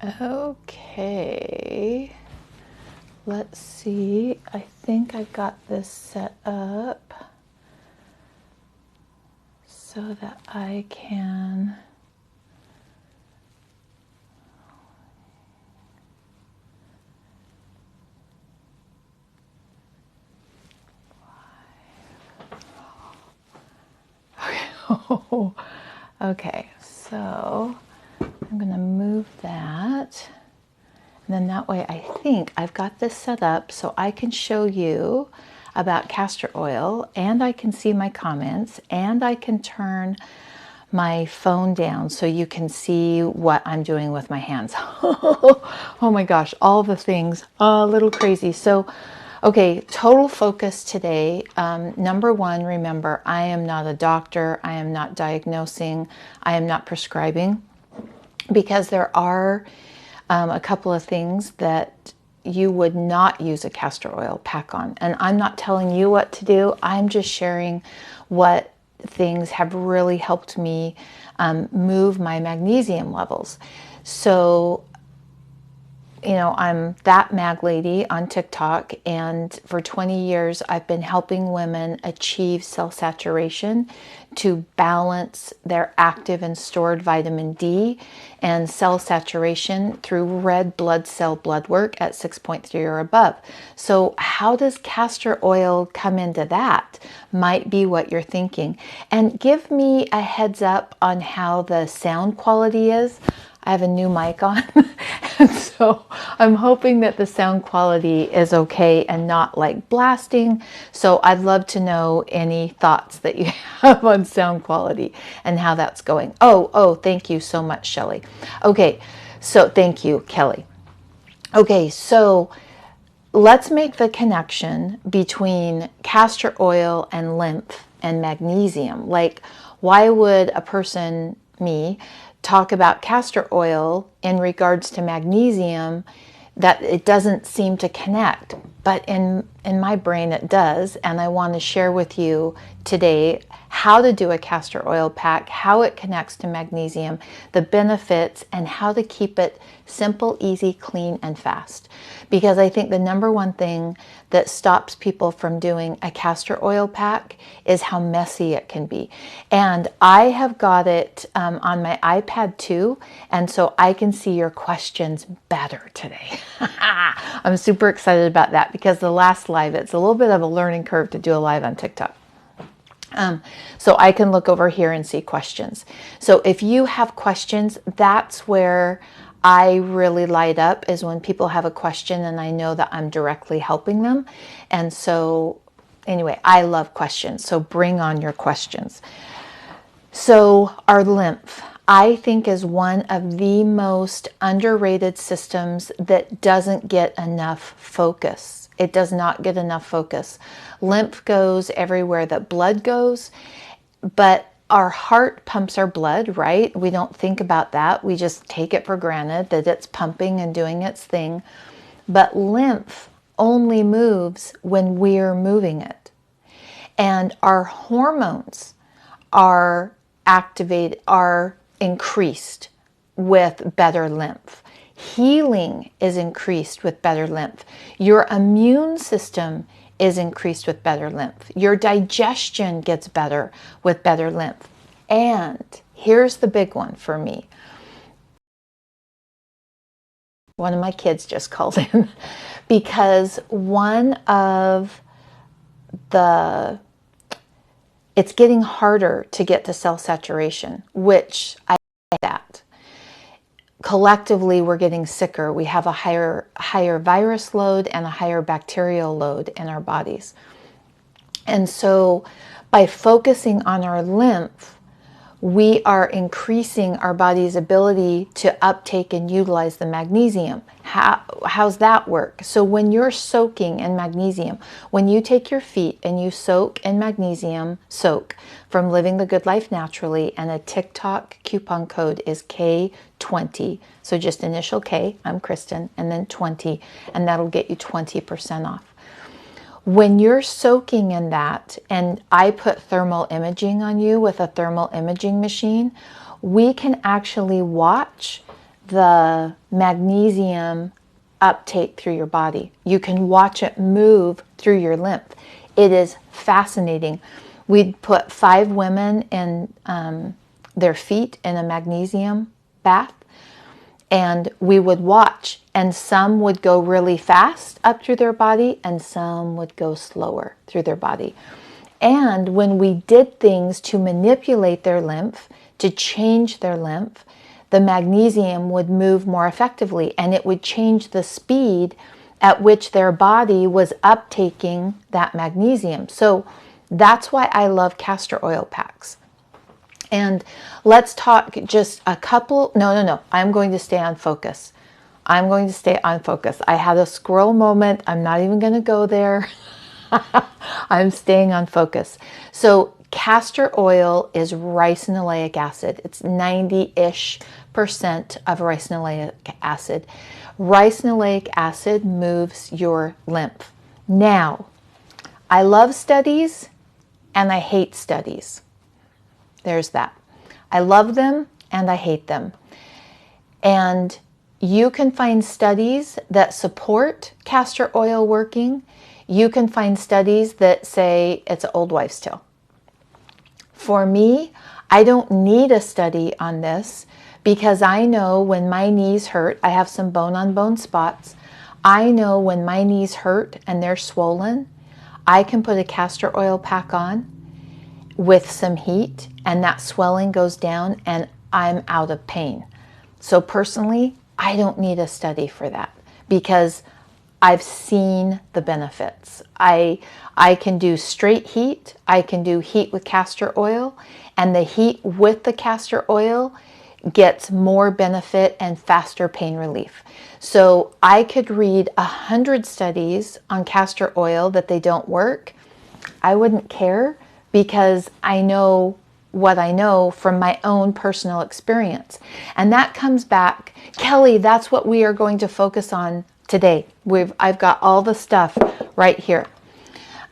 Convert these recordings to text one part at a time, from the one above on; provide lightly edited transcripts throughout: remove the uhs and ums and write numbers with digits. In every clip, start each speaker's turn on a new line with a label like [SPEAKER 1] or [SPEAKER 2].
[SPEAKER 1] Okay, let's see. I think I got this set up so that I can okay, so I'm going to move that. And then that way I think I've got this set up so I can show you about castor oil, and I can see my comments, and I can turn my phone down so you can see what I'm doing with my hands. Oh my gosh, all the things, a little crazy. So, okay, total focus today. Number one, remember, I am not a doctor. I am not diagnosing. I am not prescribing, because there are a couple of things that you would not use a castor oil pack on. And I'm not telling you what to do. I'm just sharing what things have really helped me move my magnesium levels. So, you know, I'm that mag lady on TikTok, and for 20 years I've been helping women achieve cell saturation to balance their active and stored vitamin D and cell saturation through red blood cell blood work at 6.3 or above. So how does castor oil come into that? Might be what you're thinking. And give me a heads up on how the sound quality is. I have a new mic on, and so I'm hoping that the sound quality is okay and not like blasting. So I'd love to know any thoughts that you have on sound quality and how that's going. Oh, thank you so much, Shelley. Okay, so thank you, Kelly. Okay, so let's make the connection between castor oil and lymph and magnesium. Like, why would a person, me, talk about castor oil in regards to magnesium? That it doesn't seem to connect, but in my brain it does. And I want to share with you today how to do a castor oil pack, how it connects to magnesium, the benefits, and how to keep it simple, easy, clean, and fast. Because I think the number one thing that stops people from doing a castor oil pack is how messy it can be. And I have got it on my iPad too, and so I can see your questions better today. I'm super excited about that, because the last live, it's a little bit of a learning curve to do a live on TikTok. So I can look over here and see questions. So if you have questions, that's where I really light up, is when people have a question and I know that I'm directly helping them. And so anyway, I love questions. So bring on your questions. So our lymph, I think, is one of the most underrated systems that doesn't get enough focus. It does not get enough focus. Lymph goes everywhere that blood goes, but our heart pumps our blood, right? We don't think about that. We just take it for granted that it's pumping and doing its thing. But lymph only moves when we're moving it. And our hormones are activated, are increased with better lymph. Healing is increased with better lymph. Your immune system is increased with better lymph. Your digestion gets better with better lymph. And here's the big one for me. One of my kids just called in because it's getting harder to get to cell saturation, which I like that. Collectively, we're getting sicker. We have a higher virus load and a higher bacterial load in our bodies. And so by focusing on our lymph, we are increasing our body's ability to uptake and utilize the magnesium. How's that work? So when you're soaking in magnesium, when you take your feet and you soak in magnesium, soak from Living the Good Life Naturally, and a TikTok coupon code is K20. So just initial K, I'm Kristen, and then 20, and that'll get you 20% off. When you're soaking in that, and I put thermal imaging on you with a thermal imaging machine, we can actually watch the magnesium uptake through your body. You can watch it move through your lymph. It is fascinating. We'd put 5 women in their feet in a magnesium bath, and we would watch, and some would go really fast up through their body and some would go slower through their body. And when we did things to manipulate their lymph, to change their lymph, the magnesium would move more effectively, and it would change the speed at which their body was uptaking that magnesium. So that's why I love Castor Oil Packs. And let's talk just a couple. No. I'm going to stay on focus. I'm going to stay on focus. I had a squirrel moment. I'm not even going to go there. I'm staying on focus. So castor oil is ricinoleic acid. It's 90-ish% of ricinoleic acid. Ricinoleic acid moves your lymph. Now, I love studies and I hate studies. There's that. I love them and I hate them. And you can find studies that support castor oil working. You can find studies that say it's an old wives' tale. For me, I don't need a study on this because I know when my knees hurt, I have some bone-on-bone spots. I know when my knees hurt and they're swollen, I can put a castor oil pack on with some heat and that swelling goes down and I'm out of pain. So personally, I don't need a study for that because I've seen the benefits. I can do straight heat. I can do heat with castor oil, and the heat with the castor oil gets more benefit and faster pain relief. So I could read 100 studies on castor oil that they don't work. I wouldn't care because I know what I know from my own personal experience. And that comes back, Kelly, that's what we are going to focus on today. I've got all the stuff right here.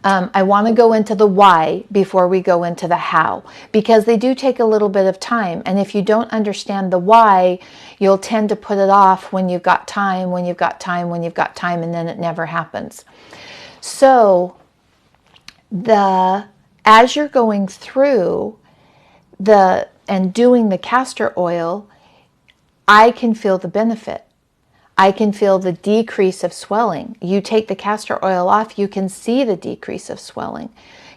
[SPEAKER 1] I want to go into the why before we go into the how, because they do take a little bit of time. And if you don't understand the why, you'll tend to put it off when you've got time, and then it never happens. So as you're going through and doing the castor oil, I can feel the benefit. I can feel the decrease of swelling. You take the castor oil off, you can see the decrease of swelling.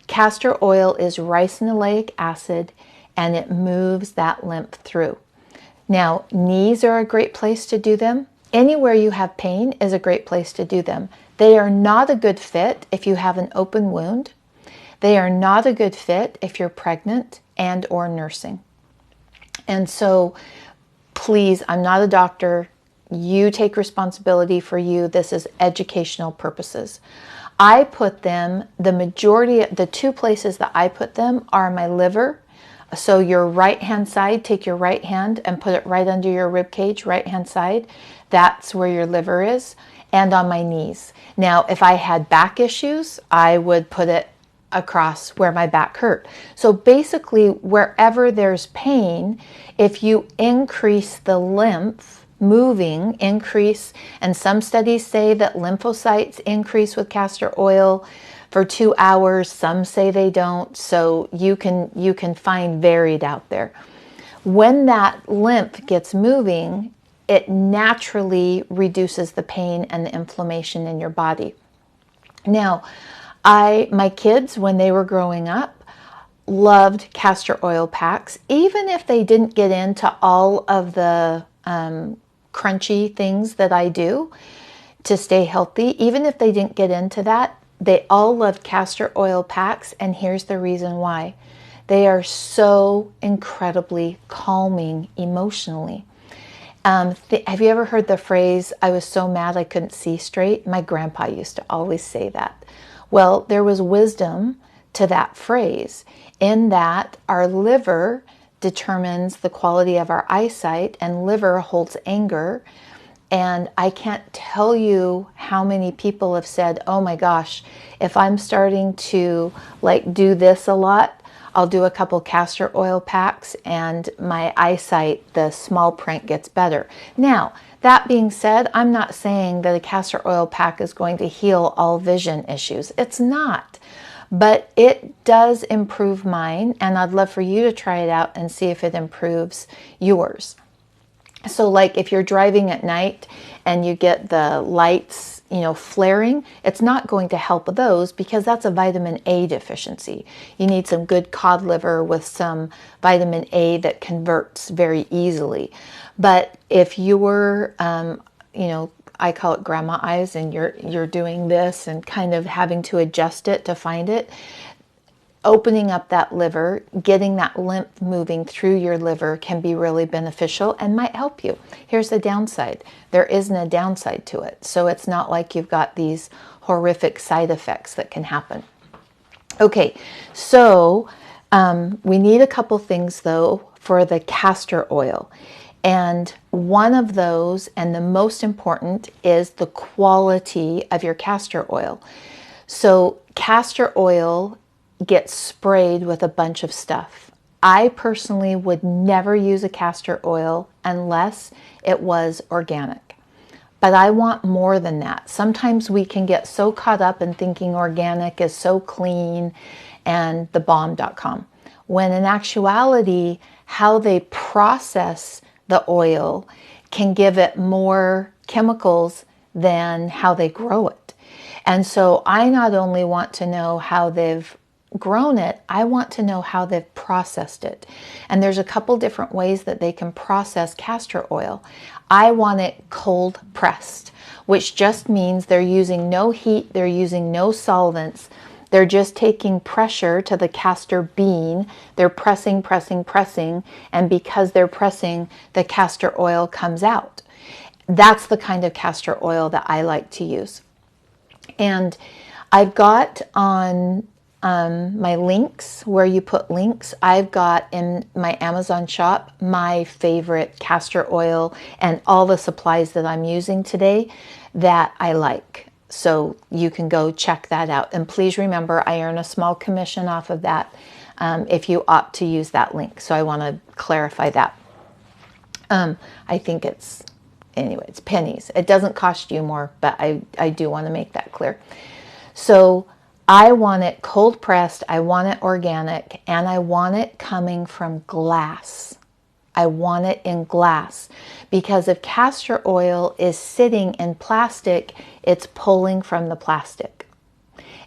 [SPEAKER 1] Castor oil is ricinoleic acid and it moves that lymph through. Now, knees are a great place to do them. Anywhere you have pain is a great place to do them. They are not a good fit if you have an open wound. They are not a good fit if you're pregnant and or nursing. And so please, I'm not a doctor. You take responsibility for you. This is educational purposes. I put them, the 2 places that I put them are my liver. So your right hand side, take your right hand and put it right under your rib cage, right hand side. That's where your liver is. And on my knees. Now, if I had back issues, I would put it across where my back hurt. So basically, wherever there's pain, if you increase the lymph moving, and some studies say that lymphocytes increase with castor oil for 2 hours. Some say they don't. So you can find varied out there. When that lymph gets moving, it naturally reduces the pain and the inflammation in your body. Now, my kids, when they were growing up, loved castor oil packs, even if they didn't get into all of the crunchy things that I do to stay healthy. Even if they didn't get into that, they all loved castor oil packs, and here's the reason why. They are so incredibly calming emotionally. Have you ever heard the phrase, I was so mad I couldn't see straight? My grandpa used to always say that. Well, there was wisdom to that phrase in that our liver determines the quality of our eyesight, and liver holds anger. And I can't tell you how many people have said, oh my gosh, if I'm starting to do this a lot, I'll do a couple castor oil packs and my eyesight, the small print gets better. Now, that being said, I'm not saying that a castor oil pack is going to heal all vision issues. It's not. But it does improve mine, and I'd love for you to try it out and see if it improves yours. So like if you're driving at night and you get the lights, flaring, it's not going to help those because that's a vitamin A deficiency. You need some good cod liver with some vitamin A that converts very easily. But if you're, I call it grandma eyes, and you're doing this and kind of having to adjust it to find it, opening up that liver, getting that lymph moving through your liver can be really beneficial and might help you. Here's the downside. There isn't a downside to it. So it's not like you've got these horrific side effects that can happen. Okay, so we need a couple things though for the castor oil. And one of those, and the most important, is the quality of your castor oil. So castor oil gets sprayed with a bunch of stuff. I personally would never use a castor oil unless it was organic. But I want more than that. Sometimes we can get so caught up in thinking organic is so clean and thebomb.com, when in actuality, how they process the oil can give it more chemicals than how they grow it. And so I not only want to know how they've grown it, I want to know how they've processed it. And there's a couple different ways that they can process castor oil. I want it cold pressed, which just means they're using no heat, they're using no solvents. They're just taking pressure to the castor bean. They're pressing, pressing, pressing. And because they're pressing, the castor oil comes out. That's the kind of castor oil that I like to use. And I've got on my links, where you put links, I've got in my Amazon shop my favorite castor oil and all the supplies that I'm using today that I like. So you can go check that out. And please remember, I earn a small commission off of that if you opt to use that link. So I want to clarify that. I think it's pennies. It doesn't cost you more, but I do want to make that clear. So I want it cold pressed, I want it organic, and I want it coming from glass. I want it in glass, because if castor oil is sitting in plastic, it's pulling from the plastic.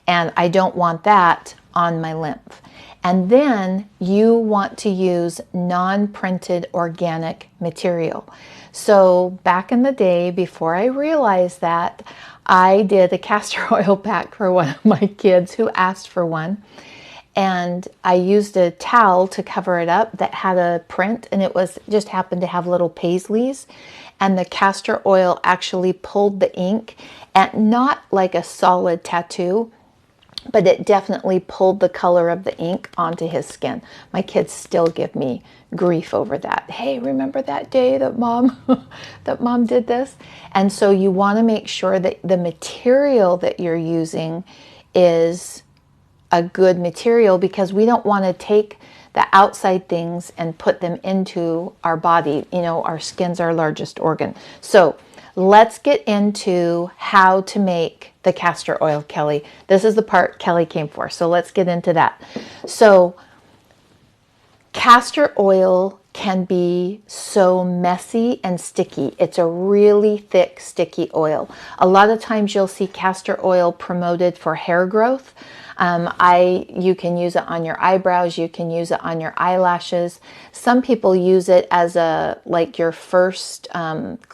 [SPEAKER 1] And I don't want that on my lymph. And then you want to use non-printed organic material. So back in the day, before I realized that, I did a castor oil pack for one of my kids who asked for one. And I used a towel to cover it up that had a print, and it was just happened to have little paisleys. And the castor oil actually pulled the ink, and not like a solid tattoo, but it definitely pulled the color of the ink onto his skin. My kids still give me grief over that. Hey, remember that day that mom did this? And so you want to make sure that the material that you're using is a good material, because we don't want to take the outside things and put them into our body. Our skin's our largest organ. So let's get into how to make the castor oil, Kelly. This is the part Kelly came for. So let's get into that. So castor oil can be so messy and sticky. It's a really thick, sticky oil. A lot of times you'll see castor oil promoted for hair growth. You can use it on your eyebrows. You can use it on your eyelashes. Some people use it as your first,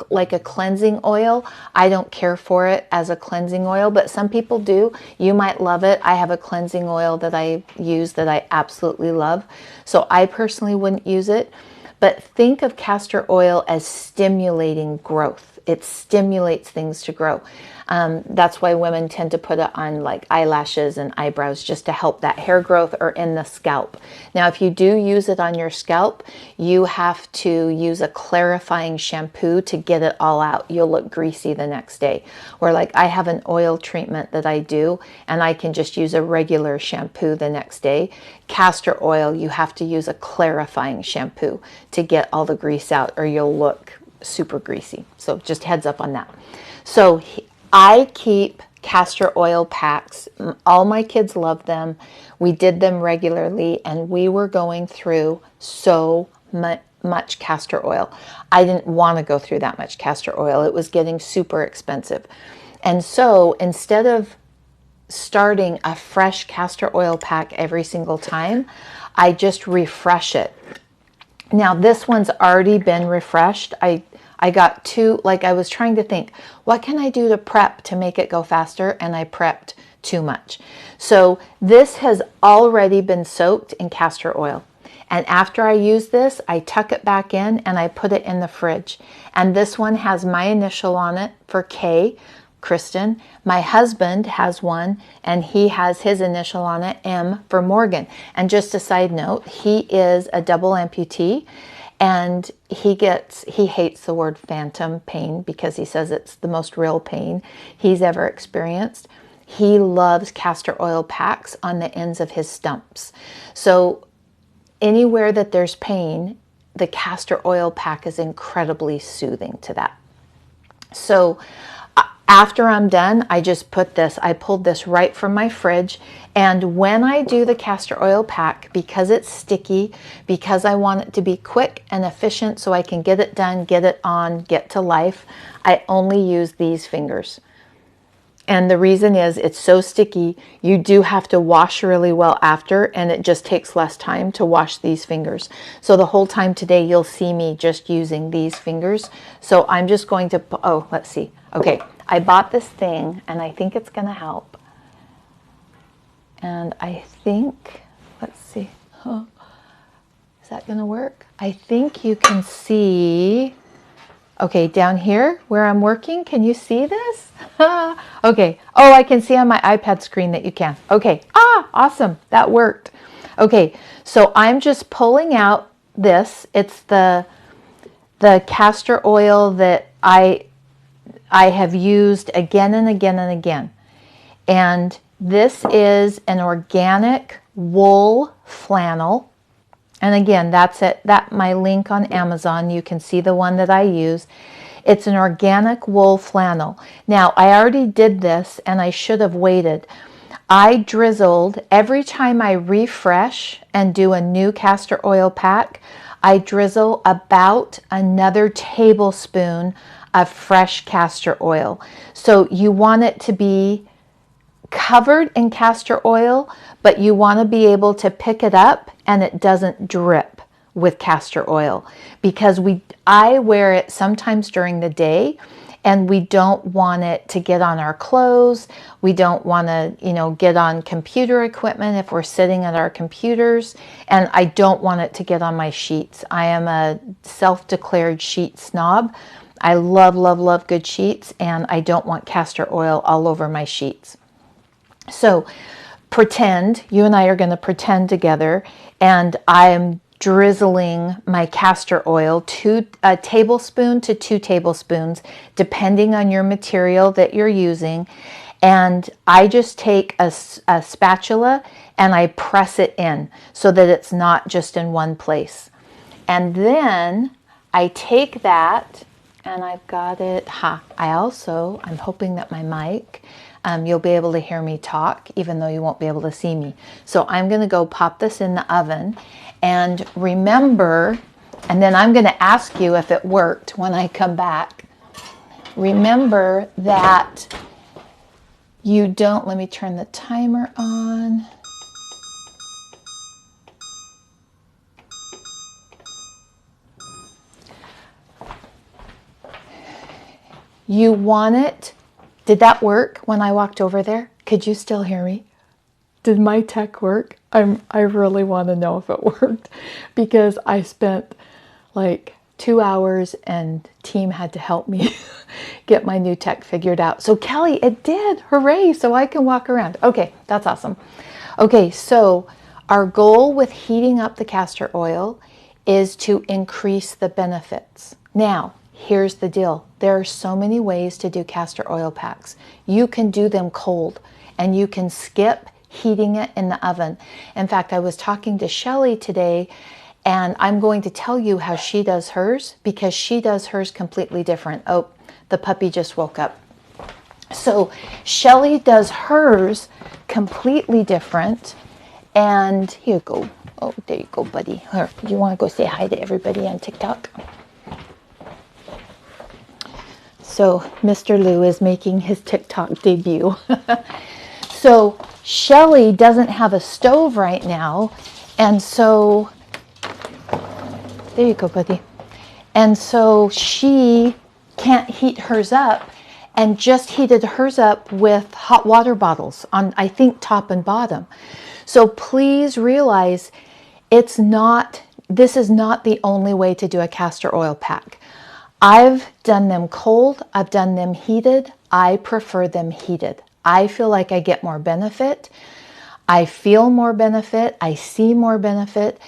[SPEAKER 1] like a cleansing oil. I don't care for it as a cleansing oil, but some people do. You might love it. I have a cleansing oil that I use that I absolutely love. So I personally wouldn't use it. But think of castor oil as stimulating growth. It stimulates things to grow. That's why women tend to put it on like eyelashes and eyebrows, just to help that hair growth, or in the scalp. Now, if you do use it on your scalp, you have to use a clarifying shampoo to get it all out. You'll look greasy the next day. Or like I have an oil treatment that I do, and I can just use a regular shampoo the next day. Castor oil, you have to use a clarifying shampoo to get all the grease out, or you'll look super greasy. So just heads up on that. So I keep castor oil packs. All my kids love them. We did them regularly, and we were going through so much castor oil. I didn't want to go through that much castor oil. It was getting super expensive. And so instead of starting a fresh castor oil pack every single time, I just refresh it. Now this one's already been refreshed. I got two, like I was trying to think, what can I do to prep to make it go faster? And I prepped too much. So this has already been soaked in castor oil. And after I use this, I tuck it back in and I put it in the fridge. And this one has my initial on it for K, Kristen. My husband has one, and he has his initial on it, M, for Morgan. And just a side note, he is a double amputee, and he hates the word phantom pain because he says it's the most real pain he's ever experienced. He loves castor oil packs on the ends of his stumps. So anywhere that there's pain, the castor oil pack is incredibly soothing to that. So after I'm done, I just put this, I pulled this right from my fridge. And when I do the castor oil pack, because it's sticky, because I want it to be quick and efficient so I can get it done, get it on, get to life, I only use these fingers. And the reason is it's so sticky, you do have to wash really well after, and it just takes less time to wash these fingers. So the whole time today, you'll see me just using these fingers. So I'm just going to, oh, let's see. Okay, I bought this thing, and I think it's going to help. And I think, let's see. Oh, is that going to work? I think you can see. Okay, down here where I'm working, can you see this? Okay. Oh, I can see on my iPad screen that you can. Okay. Awesome. That worked. Okay, so I'm just pulling out this. It's the castor oil that I have used again and again and again. And this is an organic wool flannel. And again, that's it. That my link on Amazon. You can see the one that I use. It's an organic wool flannel. Now, I already did this, and I should have waited. I drizzled, every time I refresh and do a new castor oil pack, I drizzle about another tablespoon of fresh castor oil. So you want it to be covered in castor oil, but you want to be able to pick it up and it doesn't drip with castor oil, because I wear it sometimes during the day, and we don't want it to get on our clothes. We don't want to, get on computer equipment if we're sitting at our computers, and I don't want it to get on my sheets. I am a self-declared sheet snob. I love, love, love good sheets, and I don't want castor oil all over my sheets. So pretend, you and I are going to pretend together, and I'm drizzling my castor oil, a tablespoon to 2 tablespoons, depending on your material that you're using. And I just take a spatula and I press it in so that it's not just in one place. And then I take that, and I've got it. I'm hoping that my mic, you'll be able to hear me talk, even though you won't be able to see me. So I'm going to go pop this in the oven, and remember, and then I'm going to ask you if it worked when I come back. Remember that you don't, let me turn the timer on. You want it. Did that work when I walked over there? Could you still hear me? Did my tech work? I really want to know if it worked, because I spent like 2 hours, and team had to help me get my new tech figured out. So Kelly, it did. Hooray. So I can walk around. Okay, that's awesome. Okay, so our goal with heating up the castor oil is to increase the benefits. Now, here's the deal. There are so many ways to do castor oil packs. You can do them cold, and you can skip heating it in the oven. In fact, I was talking to Shelly today, and I'm going to tell you how she does hers, because she does hers completely different. Oh, the puppy just woke up. So Shelly does hers completely different. And here you go. Oh, there you go, buddy. Here, you want to go say hi to everybody on TikTok? So Mr. Lou is making his TikTok debut. So Shelly doesn't have a stove right now. And so, there you go, buddy. And so she can't heat hers up, and just heated hers up with hot water bottles on, I think, top and bottom. So please realize this is not the only way to do a castor oil pack. I've done them cold. I've done them heated. I prefer them heated. I feel like I get more benefit. I feel more benefit. I see more benefit.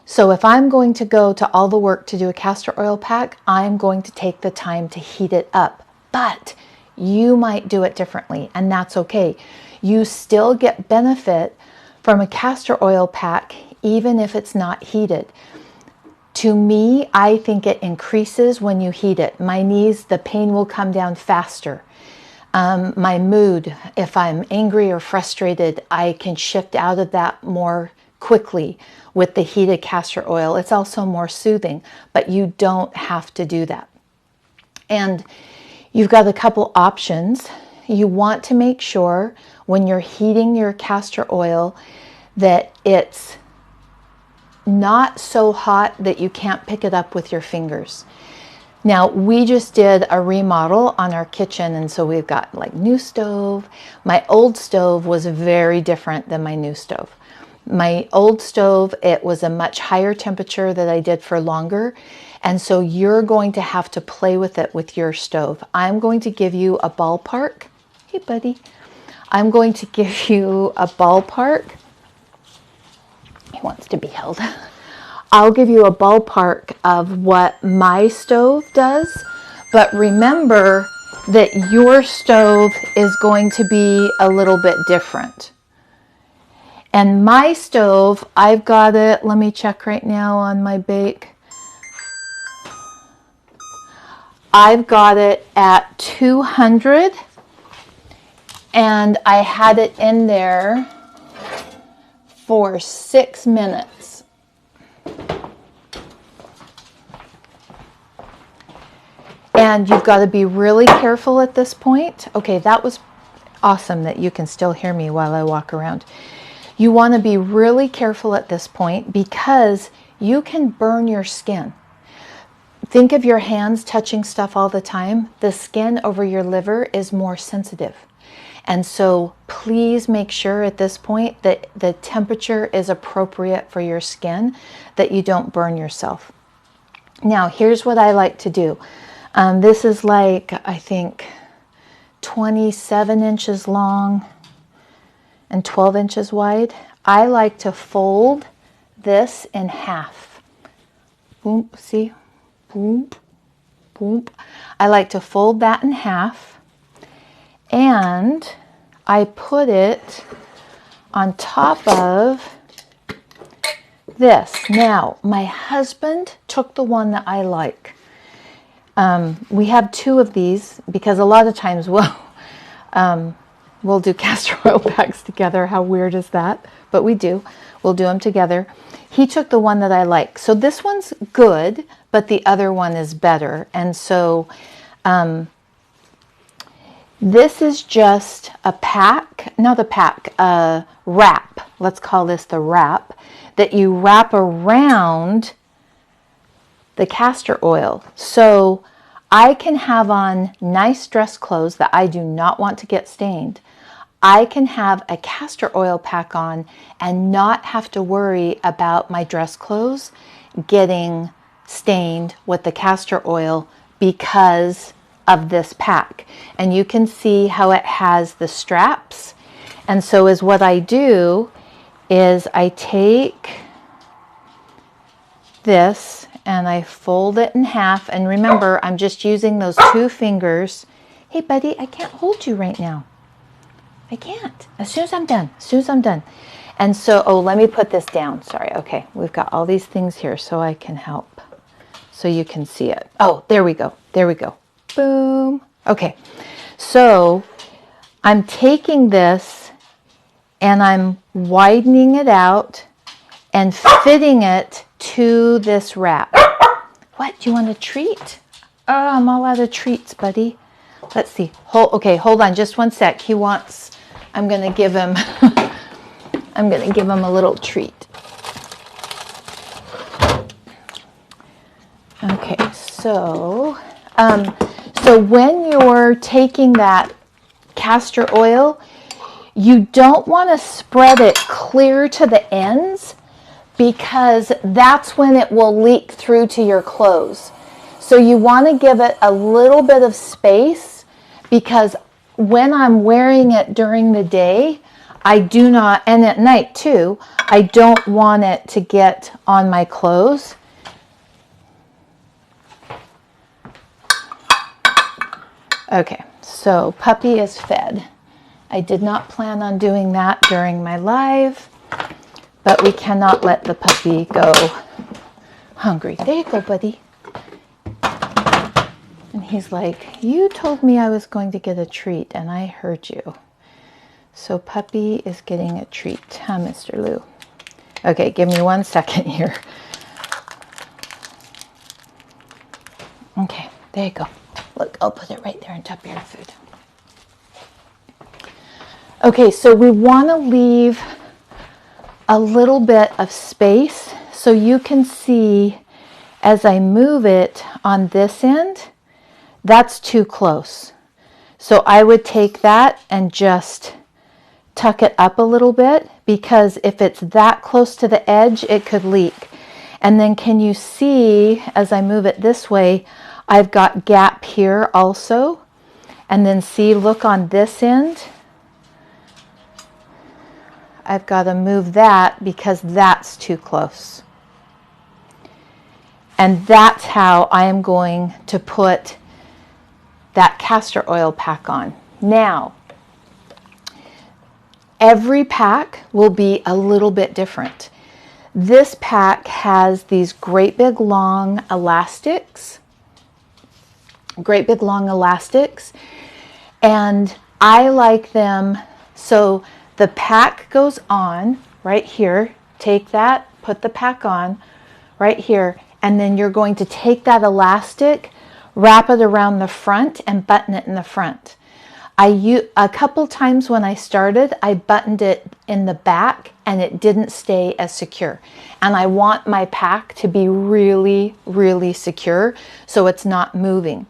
[SPEAKER 1] So if I'm going to go to all the work to do a castor oil pack, I'm going to take the time to heat it up. But you might do it differently, and that's okay. You still get benefit from a castor oil pack, even if it's not heated. To me, I think it increases when you heat it. My knees, the pain will come down faster. My mood, if I'm angry or frustrated, I can shift out of that more quickly with the heated castor oil. It's also more soothing, but you don't have to do that. And you've got a couple options. You want to make sure when you're heating your castor oil that it's not so hot that you can't pick it up with your fingers. Now, we just did a remodel on our kitchen, and so we've got like new stove. My old stove was very different than my new stove. My old stove, it was a much higher temperature that I did for longer, and so you're going to have to play with it with your stove. I'm going to give you a ballpark. Hey, buddy. I'm going to give you a ballpark. He wants to be held. I'll give you a ballpark of what my stove does, but remember that your stove is going to be a little bit different. And my stove, I've got it, let me check right now on my bake. I've got it at 200, and I had it in there for 6 minutes. And you've got to be really careful at this point. Okay, that was awesome that you can still hear me while I walk around. You want to be really careful at this point because you can burn your skin. Think of your hands touching stuff all the time. The skin over your liver is more sensitive. And so please make sure at this point that the temperature is appropriate for your skin, that you don't burn yourself. Now, here's what I like to do. This is like, I think, 27 inches long and 12 inches wide. I like to fold this in half. Boom, see? Boom, boom. I like to fold that in half, and I put it on top of this. Now, my husband took the one that I like. We have 2 of these because a lot of times we'll do castor oil packs together. How weird is that? But we do. We'll do them together. He took the one that I like. So this one's good, but the other one is better. And so this is just a pack, not a pack, a wrap. Let's call this the wrap that you wrap around the castor oil. So I can have on nice dress clothes that I do not want to get stained. I can have a castor oil pack on and not have to worry about my dress clothes getting stained with the castor oil because of this pack. And you can see how it has the straps. And so is what I do is I take this and I fold it in half. And remember, I'm just using those 2 fingers. Hey, buddy, I can't hold you right now. I can't. As soon as I'm done. As soon as I'm done. And so, oh, let me put this down. Sorry. Okay. We've got all these things here so I can help. So you can see it. Oh, there we go. There we go. Boom. Okay. So I'm taking this and I'm widening it out and fitting it to this wrap. What? Do you want a treat? Oh, I'm all out of treats, buddy. Let's see. Okay, hold on just one sec. He wants, I'm going to give him, I'm going to give him a little treat. Okay, so when you're taking that castor oil, you don't want to spread it clear to the ends because that's when it will leak through to your clothes. So you want to give it a little bit of space because when I'm wearing it during the day, I do not, and at night too, I don't want it to get on my clothes. Okay, so puppy is fed. I did not plan on doing that during my live, but we cannot let the puppy go hungry. There you go, buddy. And he's like, you told me I was going to get a treat, and I heard you. So puppy is getting a treat, huh, Mr. Lou? Okay, give me 1 second here. Okay, there you go. Look, I'll put it right there on top of your food. Okay, so we want to leave a little bit of space so you can see as I move it on this end, that's too close. So I would take that and just tuck it up a little bit because if it's that close to the edge, it could leak. And then can you see as I move it this way, I've got gap here also. And then see, look on this end. I've got to move that because that's too close. And that's how I am going to put that castor oil pack on. Now, every pack will be a little bit different. This pack has these great big long elastics. And I like them, so the pack goes on right here. Take that, put the pack on right here, and then you're going to take that elastic, wrap it around the front and button it in the front. A couple times when I started, I buttoned it in the back and it didn't stay as secure. And I want my pack to be really, really secure so it's not moving.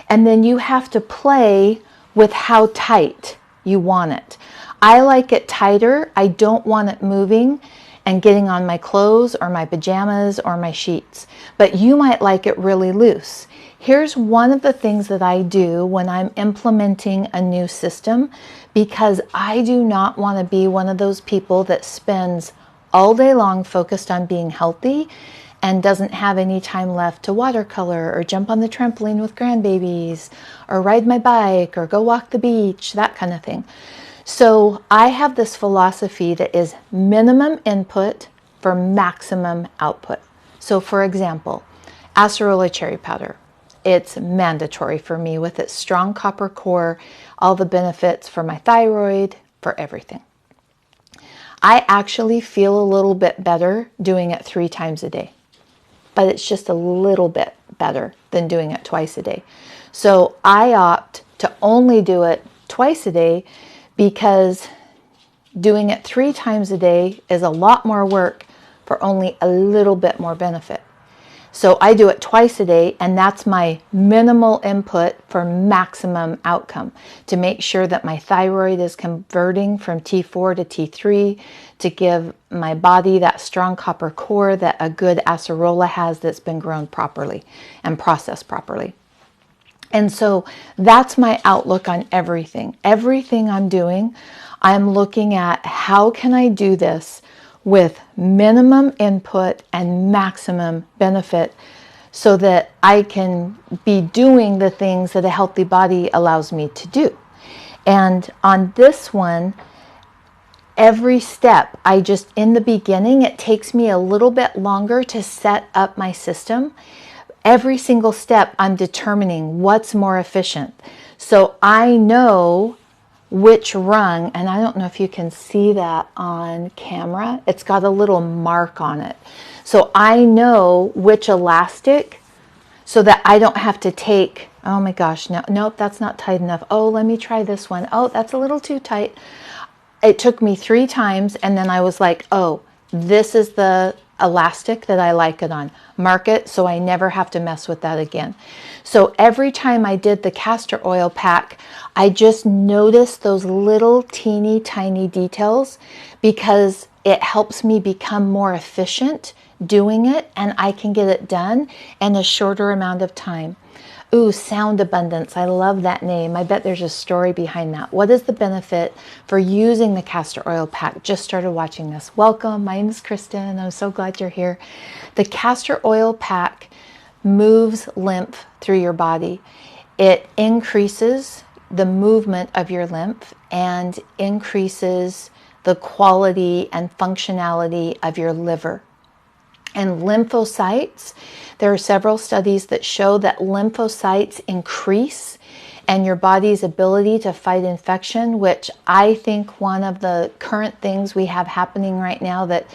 [SPEAKER 1] And then you have to play with how tight you want it. I like it tighter. I don't want it moving and getting on my clothes or my pajamas or my sheets. But you might like it really loose. Here's one of the things that I do when I'm implementing a new system, because I do not want to be one of those people that spends all day long focused on being healthy and doesn't have any time left to watercolor or jump on the trampoline with grandbabies or ride my bike or go walk the beach, that kind of thing. So I have this philosophy that is minimum input for maximum output. So for example, acerola cherry powder. It's mandatory for me with its strong copper core, all the benefits for my thyroid, for everything. I actually feel a little bit better doing it 3 times a day, but it's just a little bit better than doing it twice a day. So I opt to only do it twice a day because doing it 3 times a day is a lot more work for only a little bit more benefit. So I do it twice a day, and that's my minimal input for maximum outcome, to make sure that my thyroid is converting from T4 to T3, to give my body that strong copper core that a good acerola has, that's been grown properly and processed properly. And so that's my outlook on everything. Everything I'm doing, I'm looking at how can I do this with minimum input and maximum benefit, so that I can be doing the things that a healthy body allows me to do. And on this one, every step, in the beginning, it takes me a little bit longer to set up my system. Every single step, I'm determining what's more efficient. So I know which rung, and I don't know if you can see that on camera. It's got a little mark on it. So I know which elastic, so that I don't have to take, oh my gosh, no, nope, that's not tight enough. Oh, let me try this one. Oh, that's a little too tight. It took me 3 times, and then I was like, oh, this is the elastic that I like it on. Mark it so I never have to mess with that again. So every time I did the castor oil pack, I just noticed those little teeny tiny details, because it helps me become more efficient doing it, and I can get it done in a shorter amount of time. Ooh, Sound Abundance. I love that name. I bet there's a story behind that. What is the benefit for using the castor oil pack? Just started watching this. Welcome. My name is Kristen. I'm so glad you're here. The castor oil pack moves lymph through your body. It increases the movement of your lymph and increases the quality and functionality of your liver. And lymphocytes, there are several studies that show that lymphocytes increase and your body's ability to fight infection, which I think one of the current things we have happening right now, that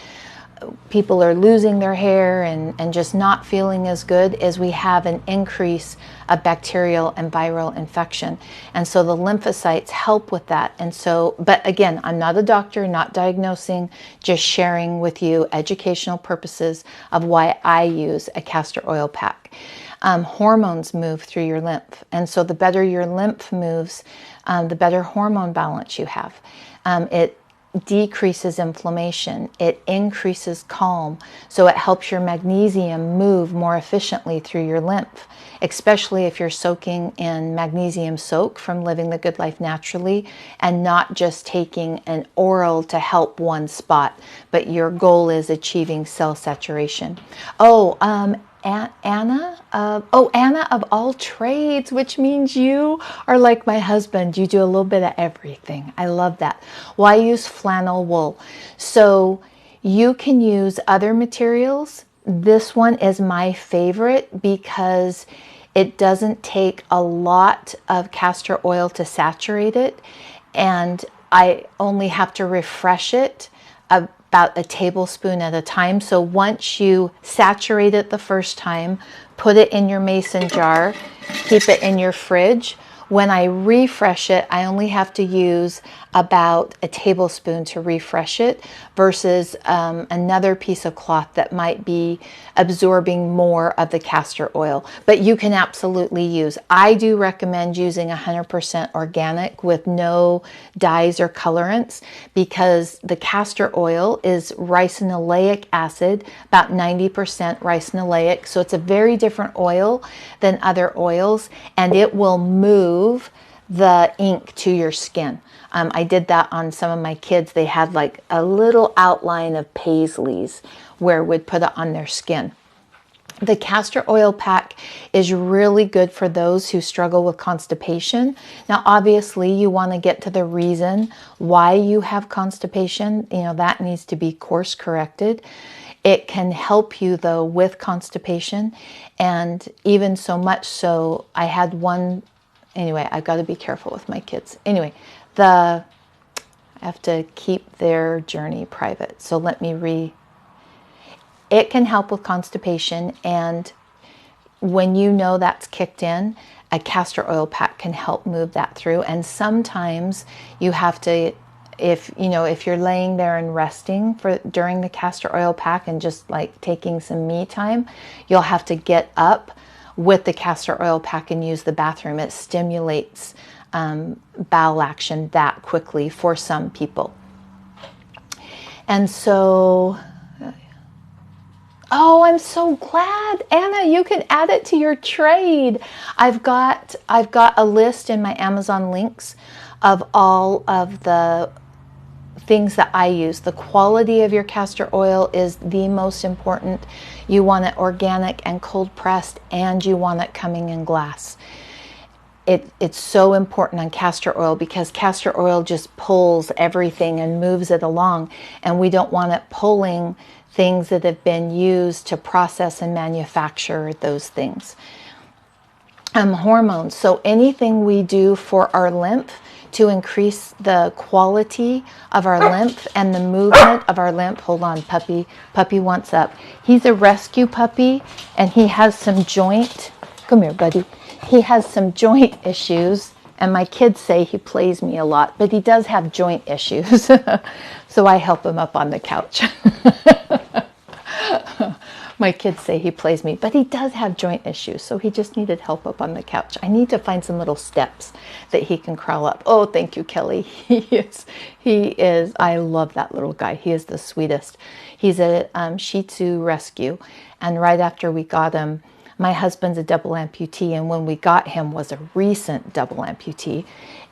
[SPEAKER 1] people are losing their hair and just not feeling as good, is we have an increase of bacterial and viral infection. And so the lymphocytes help with that. And so, but again, I'm not a doctor, not diagnosing, just sharing with you educational purposes of why I use a castor oil pack. Hormones move through your lymph. And so the better your lymph moves, the better hormone balance you have. It decreases inflammation. It increases calm. So it helps your magnesium move more efficiently through your lymph, especially if you're soaking in magnesium soak from Living the Good Life Naturally, and not just taking an oral to help one spot, but your goal is achieving cell saturation. Anna of all trades, which means you are like my husband. You do a little bit of everything. I love that. Well, I use flannel wool. So you can use other materials. This one is my favorite because it doesn't take a lot of castor oil to saturate it, and I only have to refresh it about a tablespoon at a time. So once you saturate it the first time, put it in your mason jar, keep it in your fridge. When I refresh it, I only have to use about a tablespoon to refresh it, versus another piece of cloth that might be absorbing more of the castor oil. But you can absolutely use. I do recommend using 100% organic with no dyes or colorants, because the castor oil is ricinoleic acid, about 90% ricinoleic. So it's a very different oil than other oils, and it will move the ink to your skin. I did that on some of my kids. They had like a little outline of paisleys where we'd put it on their skin. The castor oil pack is really good for those who struggle with constipation. Now, obviously, you want to get to the reason why you have constipation. You know, that needs to be course corrected. It can help you, though, with constipation. And even so much so, I had one, anyway, I've got to be careful with my kids. Anyway, I have to keep their journey private. So let me it can help with constipation, and when you know that's kicked in, a castor oil pack can help move that through. And sometimes you have to if you're laying there and resting during the castor oil pack and just like taking some me time, you'll have to get up with the castor oil pack and use the bathroom. It stimulates bowel action that quickly for some people. And so, oh, I'm so glad, Anna, you can add it to your trade. I've got a list in my Amazon links of all of the things that I use. The quality of your castor oil is the most important. You want it organic and cold pressed, and you want it coming in glass. It's so important on castor oil because castor oil just pulls everything and moves it along, and we don't want it pulling things that have been used to process and manufacture those things. Hormones. So anything we do for our lymph to increase the quality of our lymph and the movement of our lymph. Hold on, puppy. Puppy wants up. He's a rescue puppy, and he has some joint. Come here, buddy. He has some joint issues, and my kids say he plays me a lot, but he does have joint issues. So I help him up on the couch. My kids say he plays me, but he does have joint issues, so he just needed help up on the couch. I need to find some little steps that he can crawl up. Oh, thank you, Kelly. He is, I love that little guy. He is the sweetest. He's a Shih Tzu rescue, and right after we got him, my husband's a double amputee, and when we got him was a recent double amputee,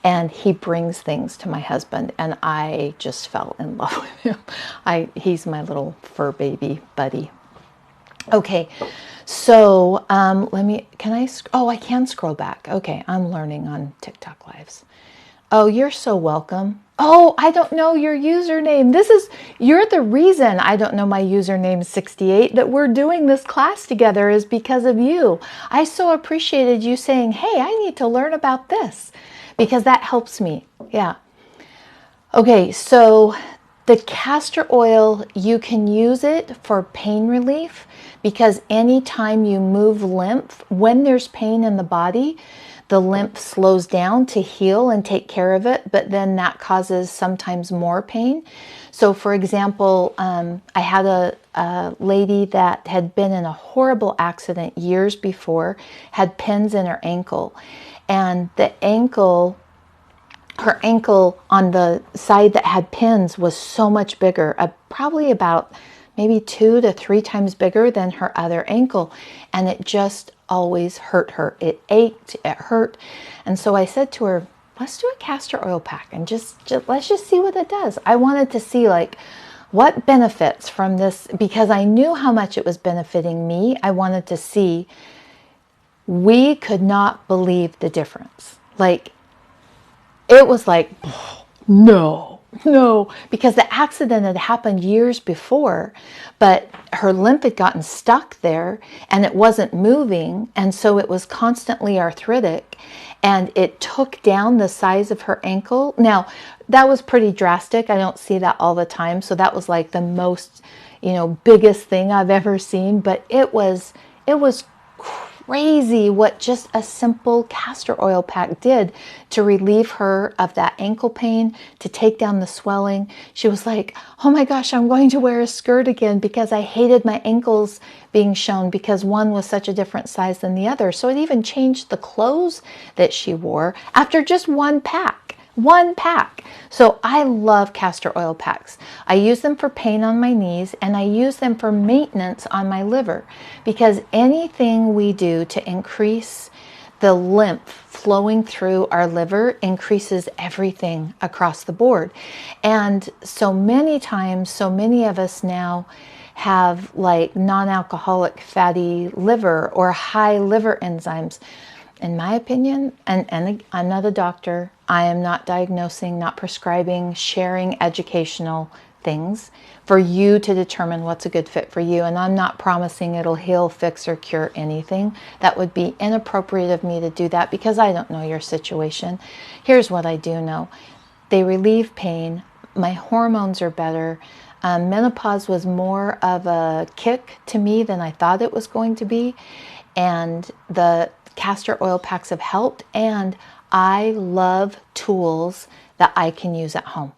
[SPEAKER 1] and he brings things to my husband, and I just fell in love with him. He's my little fur baby buddy. Okay, so I can scroll back. Okay, I'm learning on TikTok Lives. Oh, you're so welcome. Oh, I don't know your username. You're the reason I don't know my username 68, that we're doing this class together is because of you. I so appreciated you saying, hey, I need to learn about this, because that helps me. Yeah. Okay, so the castor oil, you can use it for pain relief, because anytime you move lymph, when there's pain in the body, the lymph slows down to heal and take care of it, but then that causes sometimes more pain. So for example, I had a lady that had been in a horrible accident years before, had pins in her ankle, and her ankle on the side that had pins was so much bigger, probably about maybe 2 to 3 times bigger than her other ankle. And it just always hurt her. It ached, it hurt. And so I said to her, let's do a castor oil pack and let's just see what it does. I wanted to see like what benefits from this, because I knew how much it was benefiting me. I wanted to see, we could not believe the difference. Like, it was like, no, because the accident had happened years before, but her lymph had gotten stuck there and it wasn't moving. And so it was constantly arthritic, and it took down the size of her ankle. Now, that was pretty drastic. I don't see that all the time. So that was like the most, biggest thing I've ever seen, but it was crazy what just a simple castor oil pack did to relieve her of that ankle pain, to take down the swelling. She was like, oh my gosh, I'm going to wear a skirt again, because I hated my ankles being shown because one was such a different size than the other. So it even changed the clothes that she wore after just one pack. So I love castor oil packs. I use them for pain on my knees, and I use them for maintenance on my liver, because anything we do to increase the lymph flowing through our liver increases everything across the board. And so many times, so many of us now have like non-alcoholic fatty liver or high liver enzymes. In my opinion, and I'm not a doctor, I am not diagnosing, not prescribing, sharing educational things for you to determine what's a good fit for you. And I'm not promising it'll heal, fix, or cure anything. That would be inappropriate of me to do that, because I don't know your situation. Here's what I do know. They relieve pain. My hormones are better. Menopause was more of a kick to me than I thought it was going to be. And the castor oil packs have helped, and I love tools that I can use at home.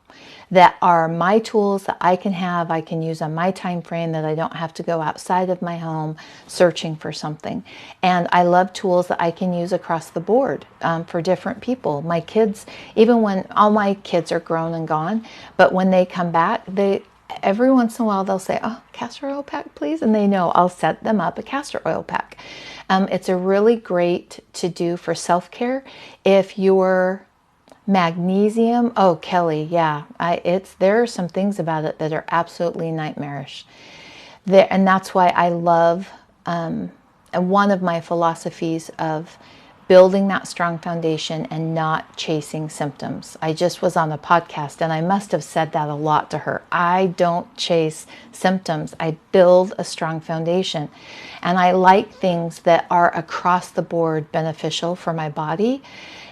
[SPEAKER 1] that are my tools that I can use on my time frame, that I don't have to go outside of my home searching for something. And I love tools that I can use across the board for different people. My kids, even when all my kids are grown and gone, but when they come back, every once in a while they'll say, "Oh, castor oil pack, please," and they know I'll set them up a castor oil pack. It's a really great to do for self-care. If you're magnesium, oh Kelly, yeah, there are some things about it that are absolutely nightmarish. And that's why I love, and one of my philosophies of building that strong foundation and not chasing symptoms. I just was on a podcast and I must have said that a lot to her. I don't chase symptoms. I build a strong foundation. And I like things that are across the board beneficial for my body.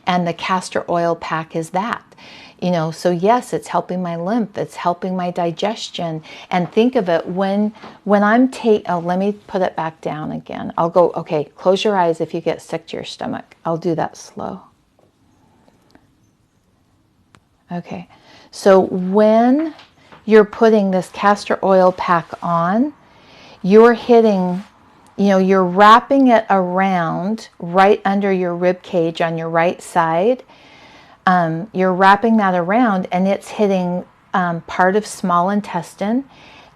[SPEAKER 1] And the castor oil pack is that. So yes, it's helping my lymph, it's helping my digestion. And think of it when I'm let me put it back down again. I'll go, okay, close your eyes if you get sick to your stomach. I'll do that slow. Okay, so when you're putting this castor oil pack on, you're hitting, you're wrapping it around right under your rib cage on your right side. You're wrapping that around and it's hitting part of small intestine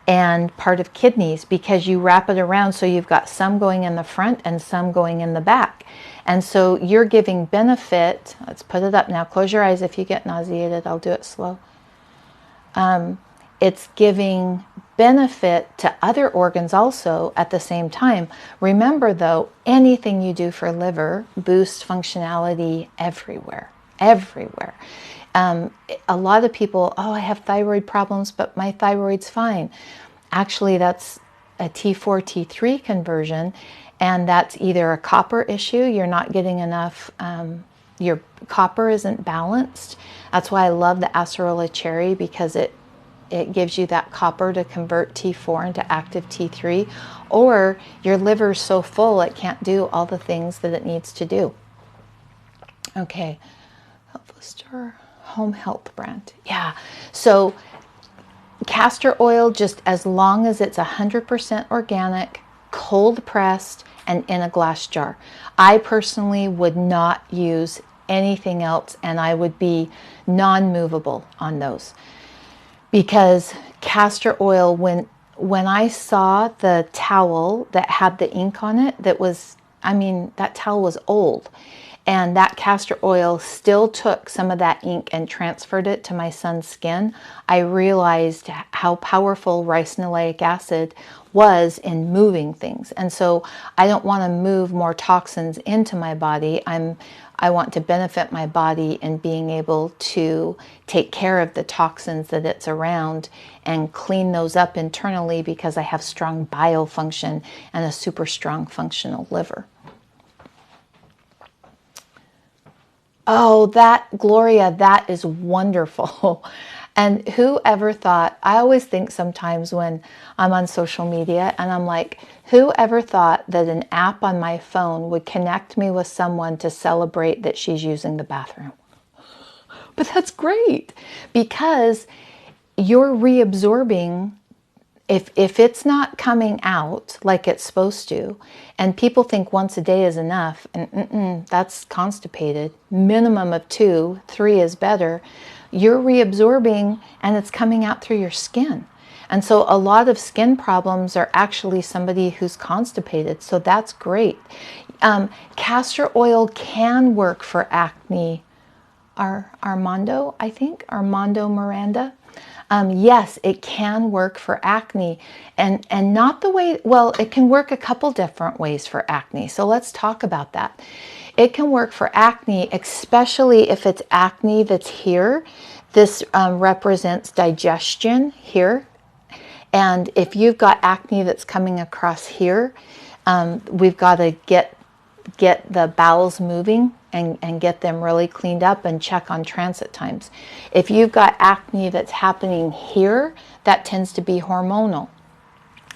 [SPEAKER 1] and part of kidneys, because you wrap it around so you've got some going in the front and some going in the back. And so you're giving benefit. Let's put it up now. Close your eyes if you get nauseated. I'll do it slow. It's giving benefit to other organs also at the same time. Remember though, anything you do for liver boosts functionality everywhere. Everywhere. A lot of people, oh, I have thyroid problems, but my thyroid's fine. Actually, that's a T4, T3 conversion, and that's either a copper issue, you're not getting enough, your copper isn't balanced. That's why I love the acerola cherry, because it gives you that copper to convert T4 into active T3, or your liver's so full it can't do all the things that it needs to do. Okay. Star Home Health brand. Yeah. So castor oil, just as long as it's 100% organic, cold pressed, and in a glass jar. I personally would not use anything else, and I would be non-movable on those, because castor oil, when I saw the towel that had the ink on it, that towel was old. And that castor oil still took some of that ink and transferred it to my son's skin. I realized how powerful ricinoleic acid was in moving things. And so I don't want to move more toxins into my body. I want to benefit my body in being able to take care of the toxins that it's around and clean those up internally, because I have strong bile function and a super strong functional liver. Oh, Gloria, that is wonderful. And whoever thought, I always think sometimes when I'm on social media and I'm like, whoever thought that an app on my phone would connect me with someone to celebrate that she's using the bathroom? But that's great, because you're reabsorbing. If it's not coming out like it's supposed to, and people think once a day is enough, and that's constipated, minimum of 2, 3 is better, you're reabsorbing and it's coming out through your skin. And so a lot of skin problems are actually somebody who's constipated, so that's great. Castor oil can work for acne. Armando Miranda. Yes, it can work for acne, and not the way, well, it can work a couple different ways for acne. So let's talk about that. It can work for acne, especially if it's acne that's here. This represents digestion here. And if you've got acne that's coming across here, we've got to get the bowels moving and get them really cleaned up and check on transit times. If you've got acne that's happening here, that tends to be hormonal.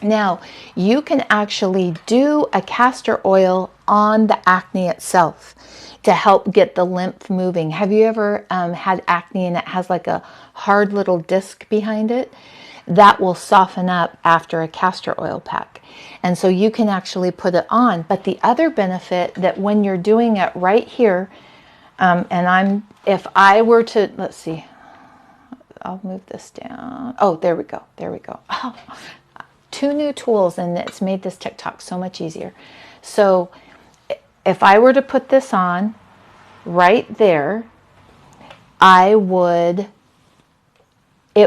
[SPEAKER 1] Now, you can actually do a castor oil on the acne itself to help get the lymph moving. Have you ever had acne and it has like a hard little disc behind it? That will soften up after a castor oil pack. And so you can actually put it on. But the other benefit that when you're doing it right here, if I were to, let's see, I'll move this down. Oh, there we go. There we go. Oh, 2 new tools, and it's made this TikTok so much easier. So if I were to put this on right there, it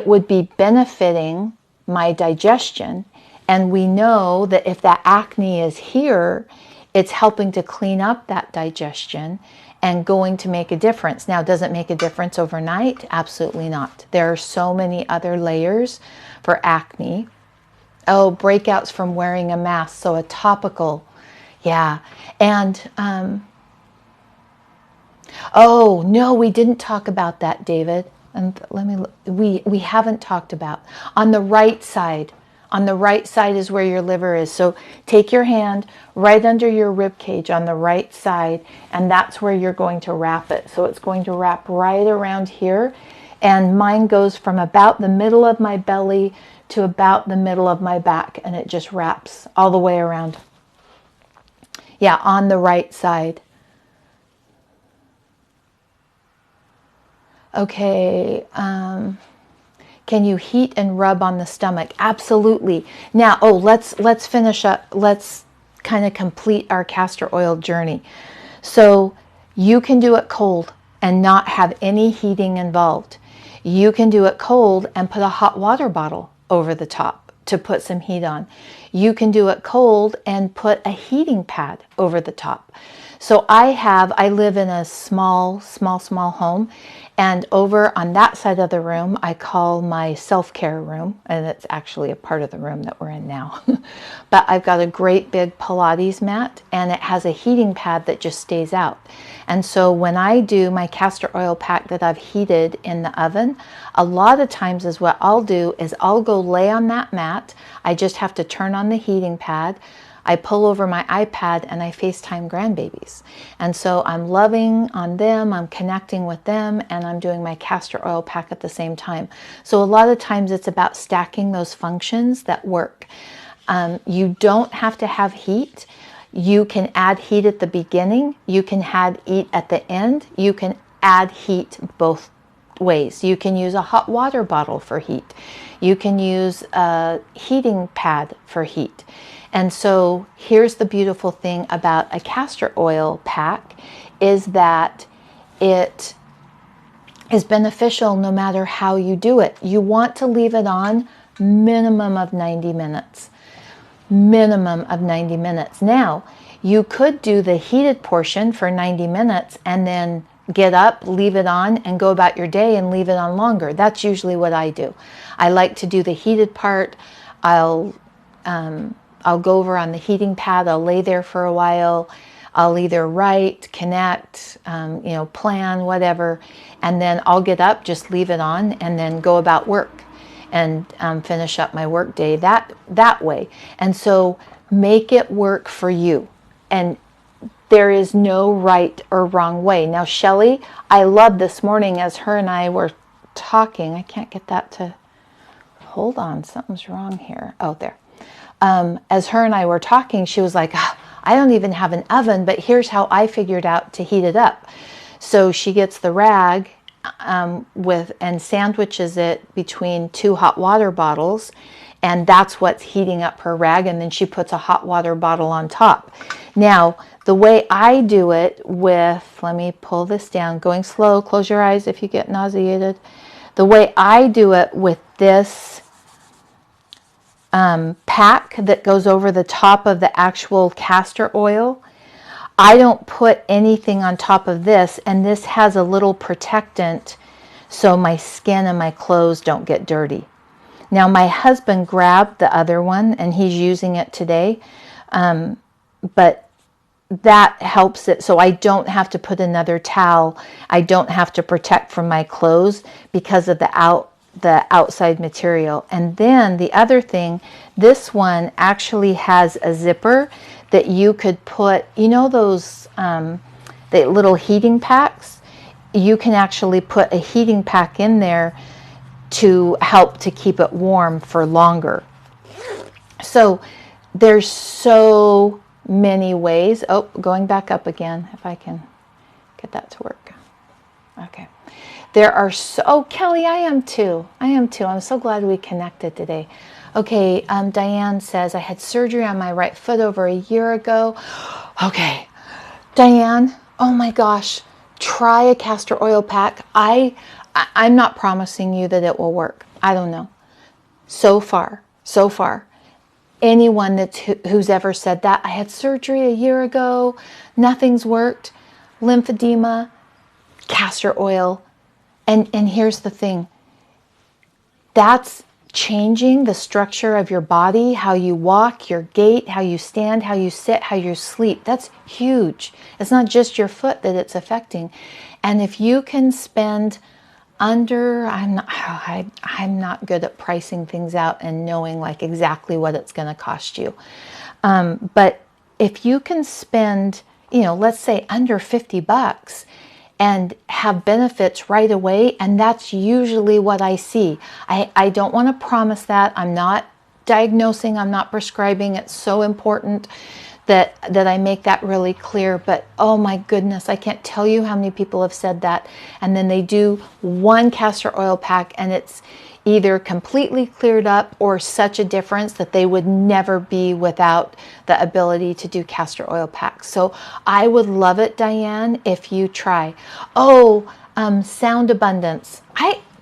[SPEAKER 1] would be benefiting my digestion. And we know that if that acne is here, it's helping to clean up that digestion and going to make a difference. Now, does it make a difference overnight? Absolutely not. There are so many other layers for acne. Oh, breakouts from wearing a mask, so a topical. Yeah. And, oh, no, we didn't talk about that, David. And let me look. We haven't talked about. On the right side is where your liver is. So take your hand right under your rib cage on the right side, and that's where you're going to wrap it. So it's going to wrap right around here. And mine goes from about the middle of my belly to about the middle of my back, and it just wraps all the way around. Yeah, on the right side. Okay, can you heat and rub on the stomach? Absolutely. Now, let's finish up. Let's kind of complete our castor oil journey. So you can do it cold and not have any heating involved. You can do it cold and put a hot water bottle over the top to put some heat on. You can do it cold and put a heating pad over the top. So I live in a small home, and over on that side of the room, I call my self-care room, and it's actually a part of the room that we're in now. But I've got a great big Pilates mat, and it has a heating pad that just stays out. And so when I do my castor oil pack that I've heated in the oven, a lot of times is what I'll do is I'll go lay on that mat. I just have to turn on the heating pad. I pull over my iPad and I FaceTime grandbabies. And so I'm loving on them, I'm connecting with them, and I'm doing my castor oil pack at the same time. So a lot of times it's about stacking those functions that work. You don't have to have heat. You can add heat at the beginning. You can add heat at the end. You can add heat both ways. You can use a hot water bottle for heat. You can use a heating pad for heat. And so here's the beautiful thing about a castor oil pack is that it is beneficial no matter how you do it. You want to leave it on minimum of 90 minutes. Minimum of 90 minutes. Now, you could do the heated portion for 90 minutes and then get up, leave it on, and go about your day and leave it on longer. That's usually what I do. I like to do the heated part. I'll go over on the heating pad. I'll lay there for a while. I'll either write, connect, plan, whatever, and then I'll get up, just leave it on, and then go about work and finish up my work day that way. And so make it work for you. And there is no right or wrong way. Now, Shelly, I love this morning as her and I were talking. I can't get that to, hold on, something's wrong here. Oh, there. As her and I were talking, she was like, I don't even have an oven, but here's how I figured out to heat it up. So she gets the rag and sandwiches it between 2 hot water bottles, and that's what's heating up her rag, and then she puts a hot water bottle on top. Now, the way I do it with, let me pull this down, going slow, close your eyes if you get nauseated. The way I do it with this pack that goes over the top of the actual castor oil, I don't put anything on top of this, and this has a little protectant so my skin and my clothes don't get dirty. Now, my husband grabbed the other one and he's using it today, but that helps it so I don't have to put another towel. I don't have to protect from my clothes because of the the outside material. And then the other thing, this one actually has a zipper that you could put, you know, those the little heating packs. You can actually put a heating pack in there to help to keep it warm for longer. So there's so many ways. Oh, going back up again, if I can get that to work. Okay. There are so, oh, Kelly, I am too. I'm so glad we connected today. Okay, Diane says, I had surgery on my right foot over a year ago. Okay, Diane, oh my gosh, try a castor oil pack. I'm not promising you that it will work. I don't know. So far, anyone who's ever said that, I had surgery a year ago, nothing's worked, lymphedema, castor oil. And here's the thing, that's changing the structure of your body, how you walk, your gait, how you stand, how you sit, how you sleep. That's huge. It's not just your foot that it's affecting. And if you can spend under, I'm not good at pricing things out and knowing like exactly what it's going to cost you. But if you can spend, you know, let's say under $50 and have benefits right away, and that's usually what I see. I don't want to promise that. I'm not diagnosing, I'm not prescribing. It's so important that I make that really clear. But oh my goodness, I can't tell you how many people have said that. And then they do one castor oil pack and it's either completely cleared up or such a difference that they would never be without the ability to do castor oil packs. So I would love it, Diane, if you try. Oh, sound abundance.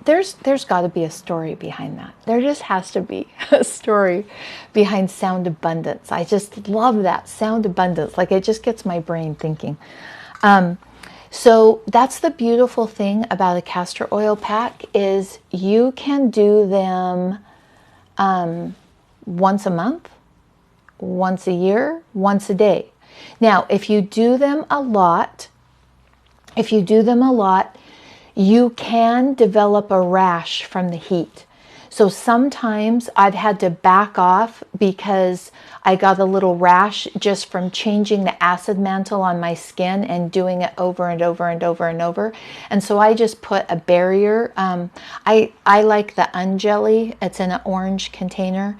[SPEAKER 1] There's got to be a story behind that. There just has to be a story behind sound abundance. I just love that, sound abundance. Like it just gets my brain thinking. So that's the beautiful thing about a castor oil pack is you can do them once a month, once a year, once a day. Now, if you do them a lot, you can develop a rash from the heat. So sometimes I've had to back off because I got a little rash just from changing the acid mantle on my skin and doing it over and over and over and over. And so I just put a barrier. I like the Unjelly. It's in an orange container.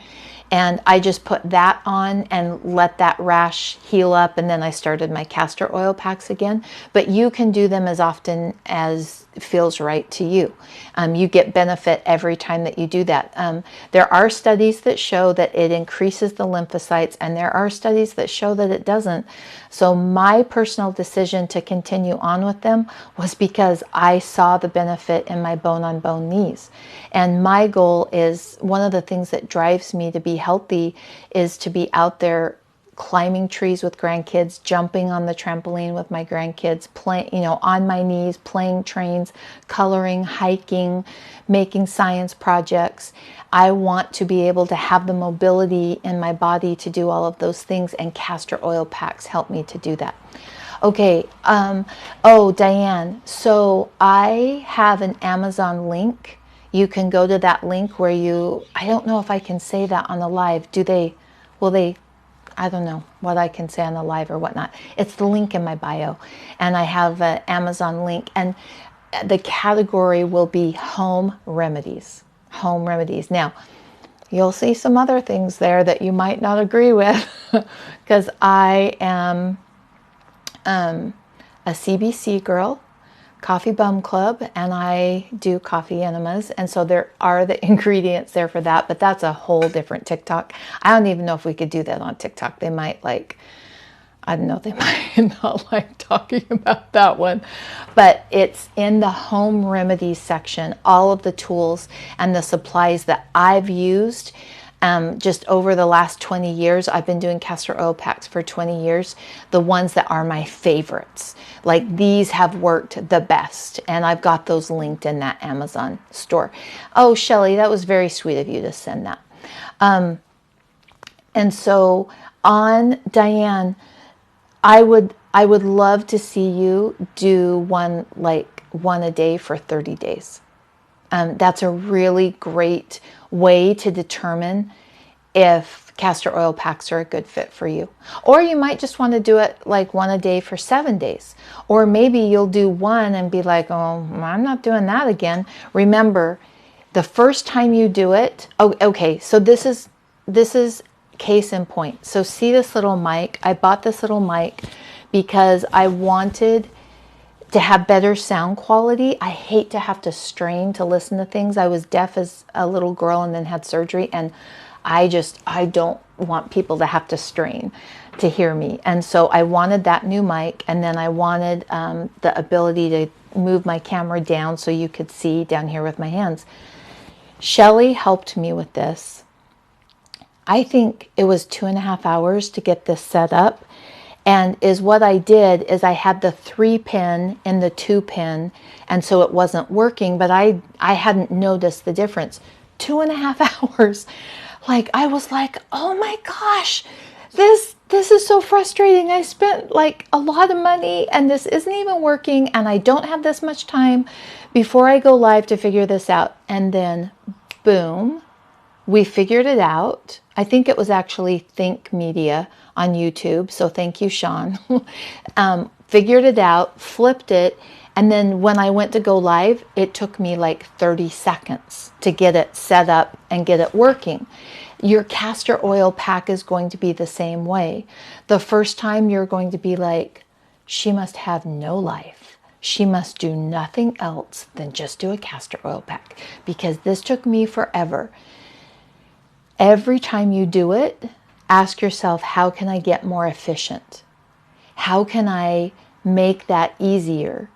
[SPEAKER 1] And I just put that on and let that rash heal up. And then I started my castor oil packs again. But you can do them as often as feels right to you. You get benefit every time that you do that. There are studies that show that it increases the lymphocytes, and there are studies that show that it doesn't. So my personal decision to continue on with them was because I saw the benefit in my bone-on-bone knees. And my goal is, one of the things that drives me to be healthy is to be out there climbing trees with grandkids, jumping on the trampoline with my grandkids, playing, you know, on my knees, playing trains, coloring, hiking, making science projects. I want to be able to have the mobility in my body to do all of those things, and castor oil packs help me to do that. Okay, oh, Diane, so I have an Amazon link. You can go to that link where I don't know if I can say that on the live. Will they, I don't know what I can say on the live or whatnot. It's the link in my bio. And I have an Amazon link. And the category will be home remedies. Home remedies. Now, you'll see some other things there that you might not agree with. Because I am a CBC girl, Coffee Bum Club, and I do coffee enemas, and so there are the ingredients there for that, but that's a whole different TikTok. I don't even know if we could do that on TikTok. They might I don't know, they might not like talking about that one. But it's in the home remedies section, all of the tools and the supplies that I've used just over the last 20 years. I've been doing castor oil packs for 20 years. The ones that are my favorites, like these have worked the best. And I've got those linked in that Amazon store. Oh, Shelly, that was very sweet of you to send that. And so on Diane, I would love to see you do one a day for 30 days. That's a really great way to determine if castor oil packs are a good fit for you. Or you might just want to do it like one a day for 7 days. Or maybe you'll do one and be like, oh, I'm not doing that again. Remember, the first time you do it, oh, okay, so this is case in point. So see this little mic? I bought this little mic because I wanted to have better sound quality. I hate to have to strain to listen to things. I was deaf as a little girl and then had surgery, and I don't want people to have to strain to hear me. And so I wanted that new mic, and then I wanted the ability to move my camera down so you could see down here with my hands. Shelly helped me with this. I think it was 2.5 hours to get this set up. And what I did is I had the 3-pin and the 2-pin, and so it wasn't working, but I hadn't noticed the difference. 2.5 hours. Like, I was like, oh my gosh, this is so frustrating. I spent like a lot of money and this isn't even working, and I don't have this much time before I go live to figure this out. And then boom, we figured it out. I think it was actually Think Media on YouTube. So thank you, Sean. Figured it out, flipped it. And then when I went to go live, it took me like 30 seconds to get it set up and get it working. Your castor oil pack is going to be the same way. The first time you're going to be like, she must have no life. She must do nothing else than just do a castor oil pack, because this took me forever. Every time you do it, ask yourself, how can I get more efficient? How can I make that easier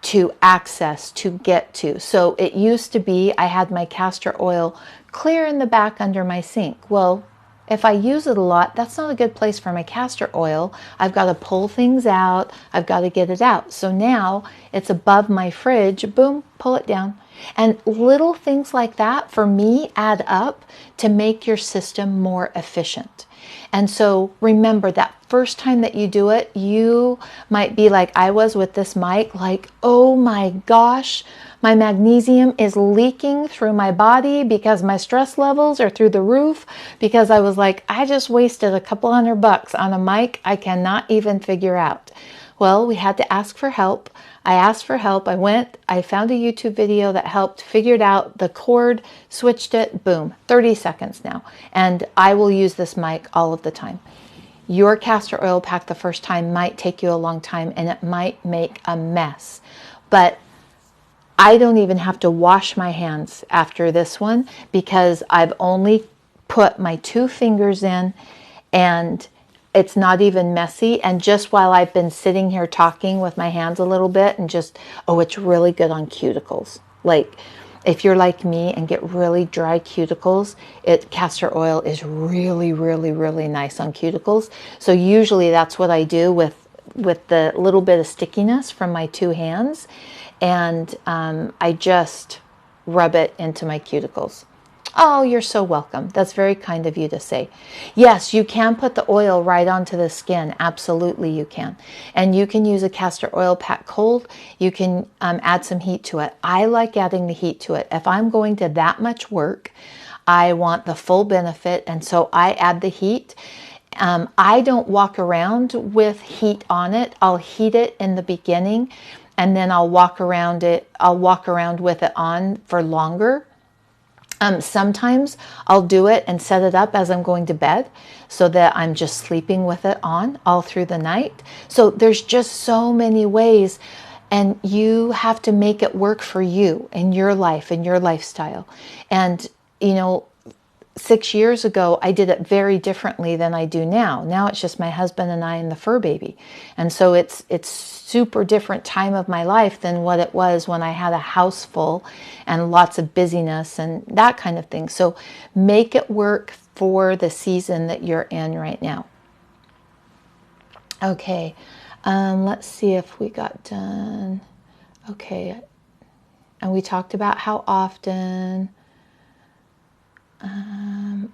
[SPEAKER 1] to access, to get to? So it used to be I had my castor oil clear in the back under my sink. Well, if I use it a lot, that's not a good place for my castor oil. I've got to pull things out. I've got to get it out. So now it's above my fridge. Boom, pull it down. And little things like that, for me, add up to make your system more efficient. And so remember, that first time that you do it, you might be like I was with this mic, like, oh my gosh, my magnesium is leaking through my body because my stress levels are through the roof, because I was like, I just wasted a couple $100 on a mic I cannot even figure out. Well, we had to ask for help. I asked for help. I found a YouTube video that helped, figured out the cord, switched it, boom, 30 seconds now. And I will use this mic all of the time. Your castor oil pack the first time might take you a long time, and it might make a mess. But I don't even have to wash my hands after this one, because I've only put my 2 fingers in, and it's not even messy. And just while I've been sitting here talking with my hands a little bit, and just, oh, it's really good on cuticles. Like, if you're like me and get really dry cuticles, castor oil is really, really, really nice on cuticles. So usually that's what I do with the little bit of stickiness from my 2 hands. And I just rub it into my cuticles. Oh, you're so welcome. That's very kind of you to say. Yes, you can put the oil right onto the skin. Absolutely, you can. And you can use a castor oil pack cold. You can add some heat to it. I like adding the heat to it. If I'm going to that much work, I want the full benefit, and so I add the heat. I don't walk around with heat on it. I'll heat it in the beginning, and then I'll walk around with it on for longer. Sometimes I'll do it and set it up as I'm going to bed, so that I'm just sleeping with it on all through the night. So there's just so many ways, and you have to make it work for you in your life and your lifestyle. And 6 years ago, I did it very differently than I do now. Now it's just my husband and I and the fur baby. And so it's super different time of my life than what it was when I had a house full and lots of busyness and that kind of thing. So make it work for the season that you're in right now. Okay, let's see if we got done. Okay, and we talked about how often.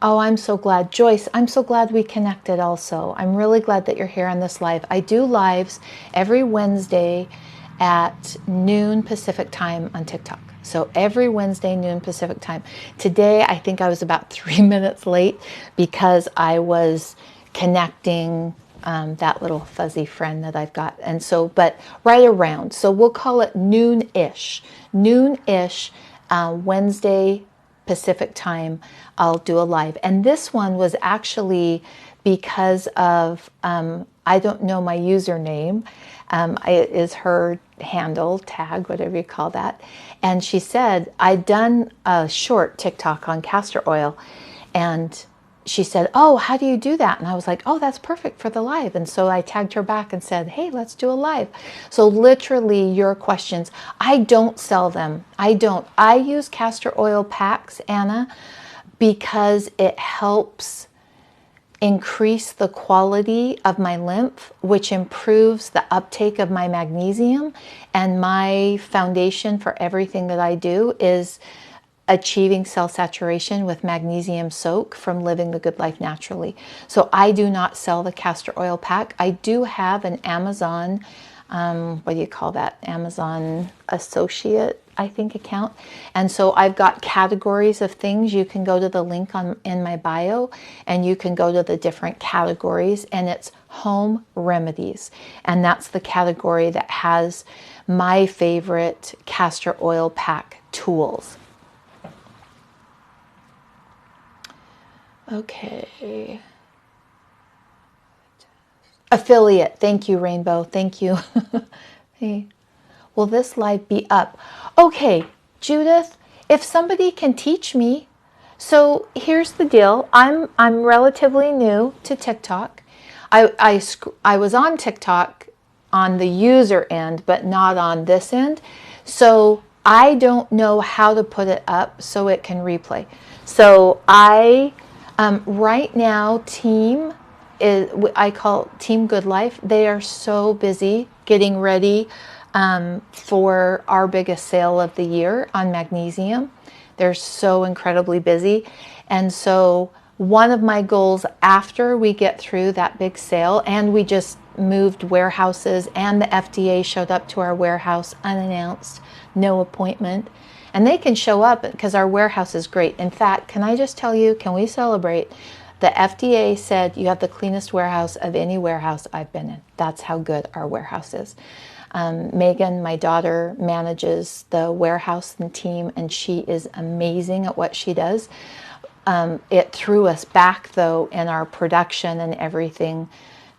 [SPEAKER 1] Oh, I'm so glad. Joyce, I'm so glad we connected also. I'm really glad that you're here on this live. I do lives every Wednesday at noon Pacific time on TikTok. So every Wednesday, noon Pacific time. Today, I think I was about 3 minutes late because I was connecting that little fuzzy friend that I've got. And so, but right around, so we'll call it noon-ish, Wednesday Pacific time, I'll do a live. And this one was actually because of, I don't know my username, it is her handle, tag, whatever you call that. And she said, I'd done a short TikTok on castor oil, and she said, oh, how do you do that? And I was like, oh, that's perfect for the live. And so I tagged her back and said, hey, let's do a live. So literally your questions, I don't sell them. I don't. I use Castor Oil Packs, Anna, because it helps increase the quality of my lymph, which improves the uptake of my magnesium. And my foundation for everything that I do is achieving cell saturation with magnesium soak from living the good life naturally. So I do not sell the castor oil pack. I do have an Amazon, what do you call that? Amazon associate, I think, account. And so I've got categories of things. You can go to the link in my bio, and you can go to the different categories, and it's home remedies. And that's the category that has my favorite castor oil pack tools. Okay. Affiliate. Thank you, Rainbow. Thank you. Hey. Will this live be up? Okay, Judith, if somebody can teach me. So here's the deal. I'm relatively new to TikTok. I was on TikTok on the user end, but not on this end. So I don't know how to put it up so it can replay. So right now, I call Team Good Life. They are so busy getting ready for our biggest sale of the year on magnesium. They're so incredibly busy. And so one of my goals after we get through that big sale, and we just moved warehouses, and the FDA showed up to our warehouse unannounced, no appointment. And they can show up because our warehouse is great. In fact, can I just tell you, can we celebrate? The FDA said you have the cleanest warehouse of any warehouse I've been in. That's how good our warehouse is. Megan, my daughter, manages the warehouse and team, and she is amazing at what she does. It threw us back, though, in our production and everything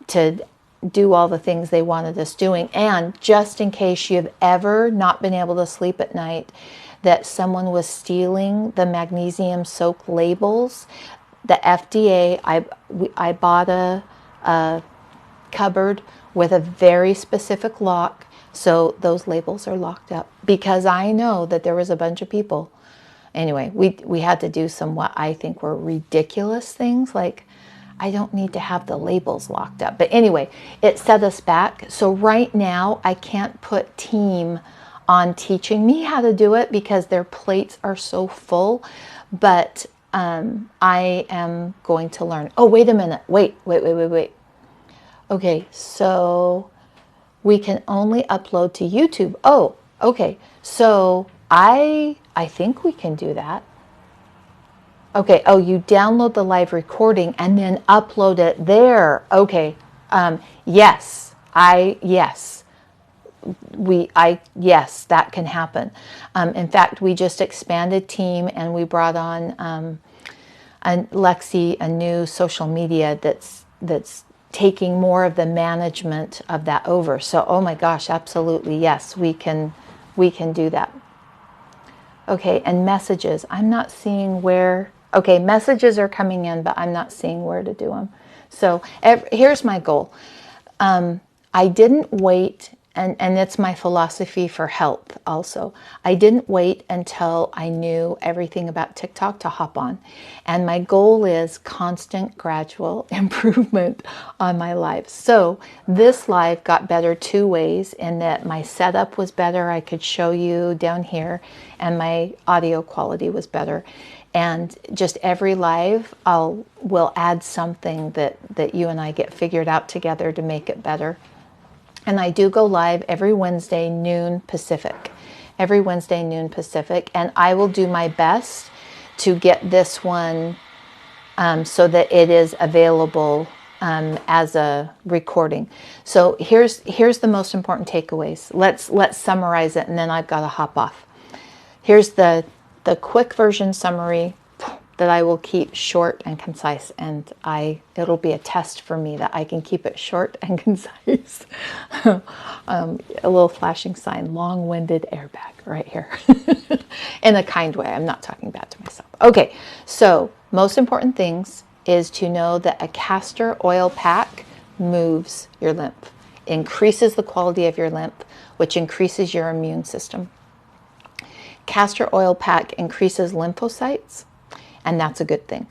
[SPEAKER 1] to do all the things they wanted us doing. And just in case you've ever not been able to sleep at night, that someone was stealing the magnesium soak labels, the FDA, I bought a cupboard with a very specific lock, so those labels are locked up, because I know that there was a bunch of people. Anyway, we had to do some what I think were ridiculous things, like I don't need to have the labels locked up. But anyway, it set us back. So right now I can't put team on teaching me how to do it because their plates are so full, but I am going to learn. Oh, wait a minute. Wait. Okay, so we can only upload to YouTube. Oh, okay. So I think we can do that. Okay. Oh, you download the live recording and then upload it there. Okay. Yes. Yes, that can happen. In fact, we just expanded team, and we brought on Lexi, a new social media that's taking more of the management of that over. So, oh my gosh, absolutely, yes, we can do that. Okay, and messages. I'm not seeing where. Okay, messages are coming in, but I'm not seeing where to do them. So here's my goal. I didn't wait. And it's my philosophy for health also. I didn't wait until I knew everything about TikTok to hop on. And my goal is constant, gradual improvement on my life. So this live got better two ways, in that my setup was better. I could show you down here, and my audio quality was better. And just every live, we'll add something that you and I get figured out together to make it better. And I do go live every Wednesday, noon Pacific. every Wednesday, noon Pacific. And I will do my best to get this one so that it is available as a recording. So here's the most important takeaways. Let's summarize it, and then I've got to hop off. Here's the quick version summary that I will keep short and concise, and it'll be a test for me that I can keep it short and concise. A little flashing sign, long-winded airbag right here. In a kind way. I'm not talking bad to myself. Okay, so most important things is to know that a castor oil pack moves your lymph, increases the quality of your lymph, which increases your immune system. Castor oil pack increases lymphocytes, and that's a good thing.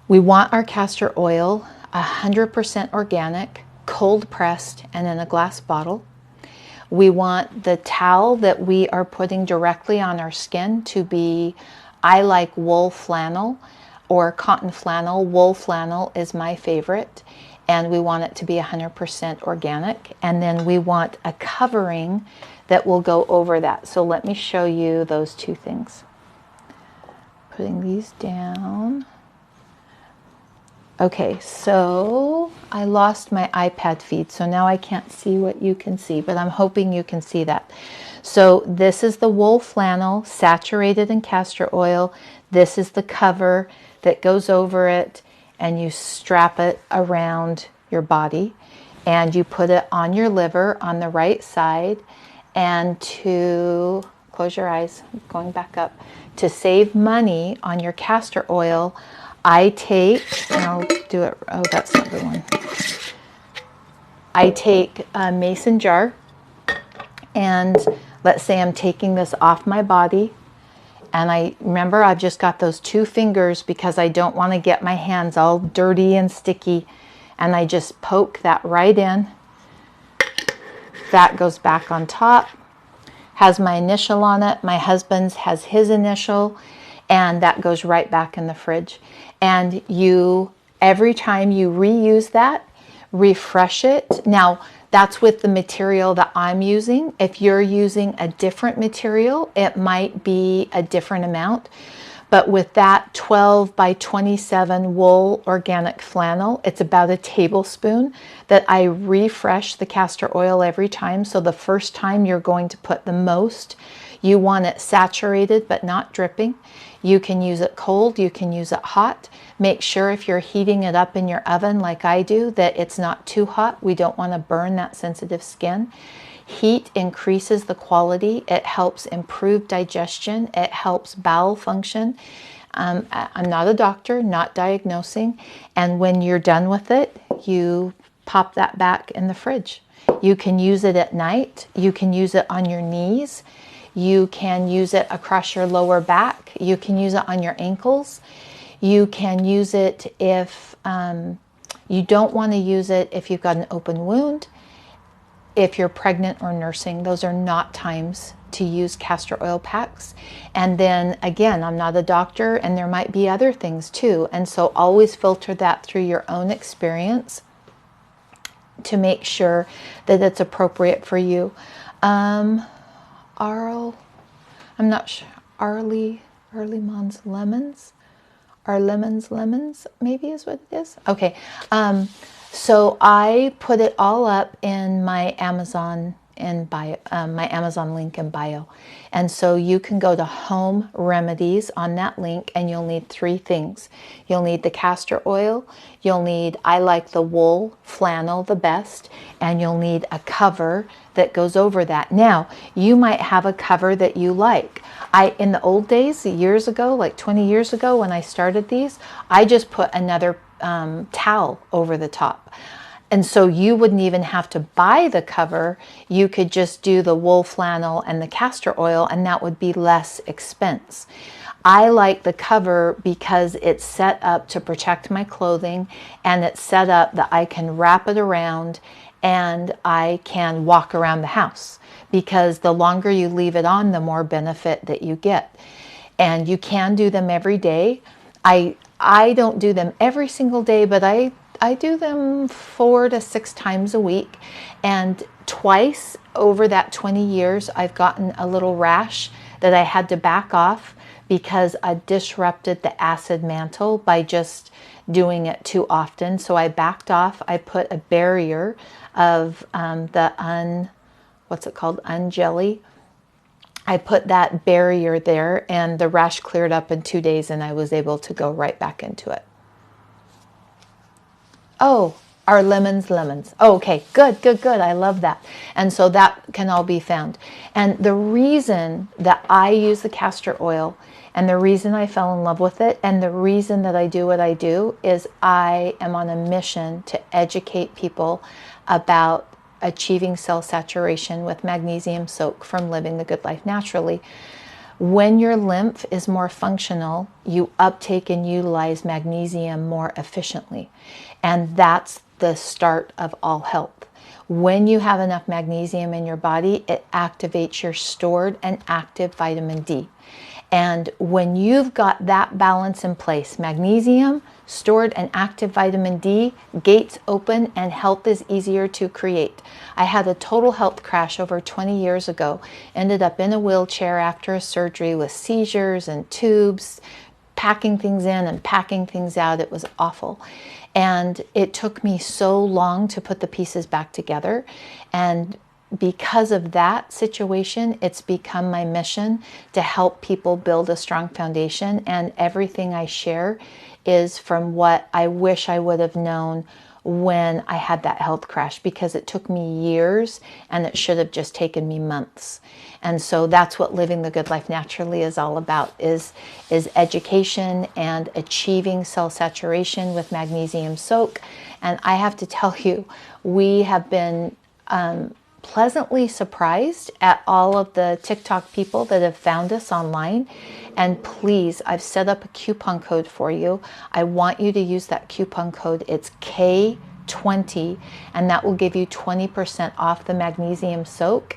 [SPEAKER 1] We want our castor oil 100% organic, cold pressed, and in a glass bottle. We want the towel that we are putting directly on our skin to be, I like wool flannel or cotton flannel. Wool flannel is my favorite, and we want it to be 100% organic. And then we want a covering that will go over that. So let me show you those two things. Putting these down. Okay, so I lost my iPad feed, so now I can't see what you can see, but I'm hoping you can see that. So this is the wool flannel saturated in castor oil. This is the cover that goes over it, and you strap it around your body, and you put it on your liver on the right side. And to close your eyes, going back up, to save money on your castor oil, I take, and I'll do it, oh, that's not the one. I take a mason jar, and let's say I'm taking this off my body, and I've just got those 2 fingers because I don't want to get my hands all dirty and sticky, and I just poke that right in. That goes back on top, has my initial on it. My husband's has his initial, and that goes right back in the fridge. And every time you reuse that, refresh it. Now, that's with the material that I'm using. If you're using a different material, it might be a different amount. But with that 12 by 27 wool organic flannel, it's about a tablespoon that I refresh the castor oil every time. So the first time you're going to put the most, you want it saturated but not dripping. You can use it cold, you can use it hot. Make sure if you're heating it up in your oven like I do that it's not too hot. We don't want to burn that sensitive skin. Heat increases the quality. It helps improve digestion. It helps bowel function. I'm not a doctor, not diagnosing. And when you're done with it, you pop that back in the fridge. You can use it at night. You can use it on your knees. You can use it across your lower back. You can use it on your ankles. You can use it if you don't want to use it if you've got an open wound. If you're pregnant or nursing, those are not times to use castor oil packs. And then again, I'm not a doctor, and there might be other things too. And so always filter that through your own experience to make sure that it's appropriate for you. I'm not sure, Arlemon's lemons, or lemons, maybe is what it is. Okay. So I put it all up in my Amazon bio, my Amazon link in bio. And so you can go to Home Remedies on that link, and you'll need 3 things. You'll need the castor oil. You'll need, I like the wool flannel the best, and you'll need a cover that goes over that. Now, you might have a cover that you like. In the old days, years ago, like 20 years ago when I started these, I just put another towel over the top. And so you wouldn't even have to buy the cover. You could just do the wool flannel and the castor oil, and that would be less expense. I like the cover because it's set up to protect my clothing, and it's set up that I can wrap it around and I can walk around the house, because the longer you leave it on, the more benefit that you get. And you can do them every day. I don't do them every single day, but I I do them 4 to 6 times a week, and twice over that 20 years I've gotten a little rash that I had to back off because I disrupted the acid mantle by just doing it too often. So I backed off. I put a barrier of what's it called? Unjelly. I put that barrier there, and the rash cleared up in 2 days, and I was able to go right back into it. Oh, our lemons. Oh, okay, good. I love that. And so that can all be found. And the reason that I use the castor oil, and the reason I fell in love with it, and the reason that I do what I do, is I am on a mission to educate people about achieving cell saturation with magnesium soak from living the good life naturally. When your lymph is more functional, you uptake and utilize magnesium more efficiently. And that's the start of all health. When you have enough magnesium in your body, it activates your stored and active vitamin D. And when you've got that balance in place, magnesium, stored and active vitamin D, gates open, and health is easier to create. I had a total health crash over 20 years ago, ended up in a wheelchair after a surgery with seizures and tubes, packing things in and packing things out. It was awful. And it took me so long to put the pieces back together. And because of that situation, it's become my mission to help people build a strong foundation. And everything I share is from what I wish I would have known when I had that health crash, because it took me years and it should have just taken me months. And so that's what living the good life naturally is all about, is education and achieving cell saturation with magnesium soak. And I have to tell you, we have been pleasantly surprised at all of the TikTok people that have found us online. And please, I've set up a coupon code for you. I want you to use that coupon code. It's K20, and that will give you 20% off the magnesium soak.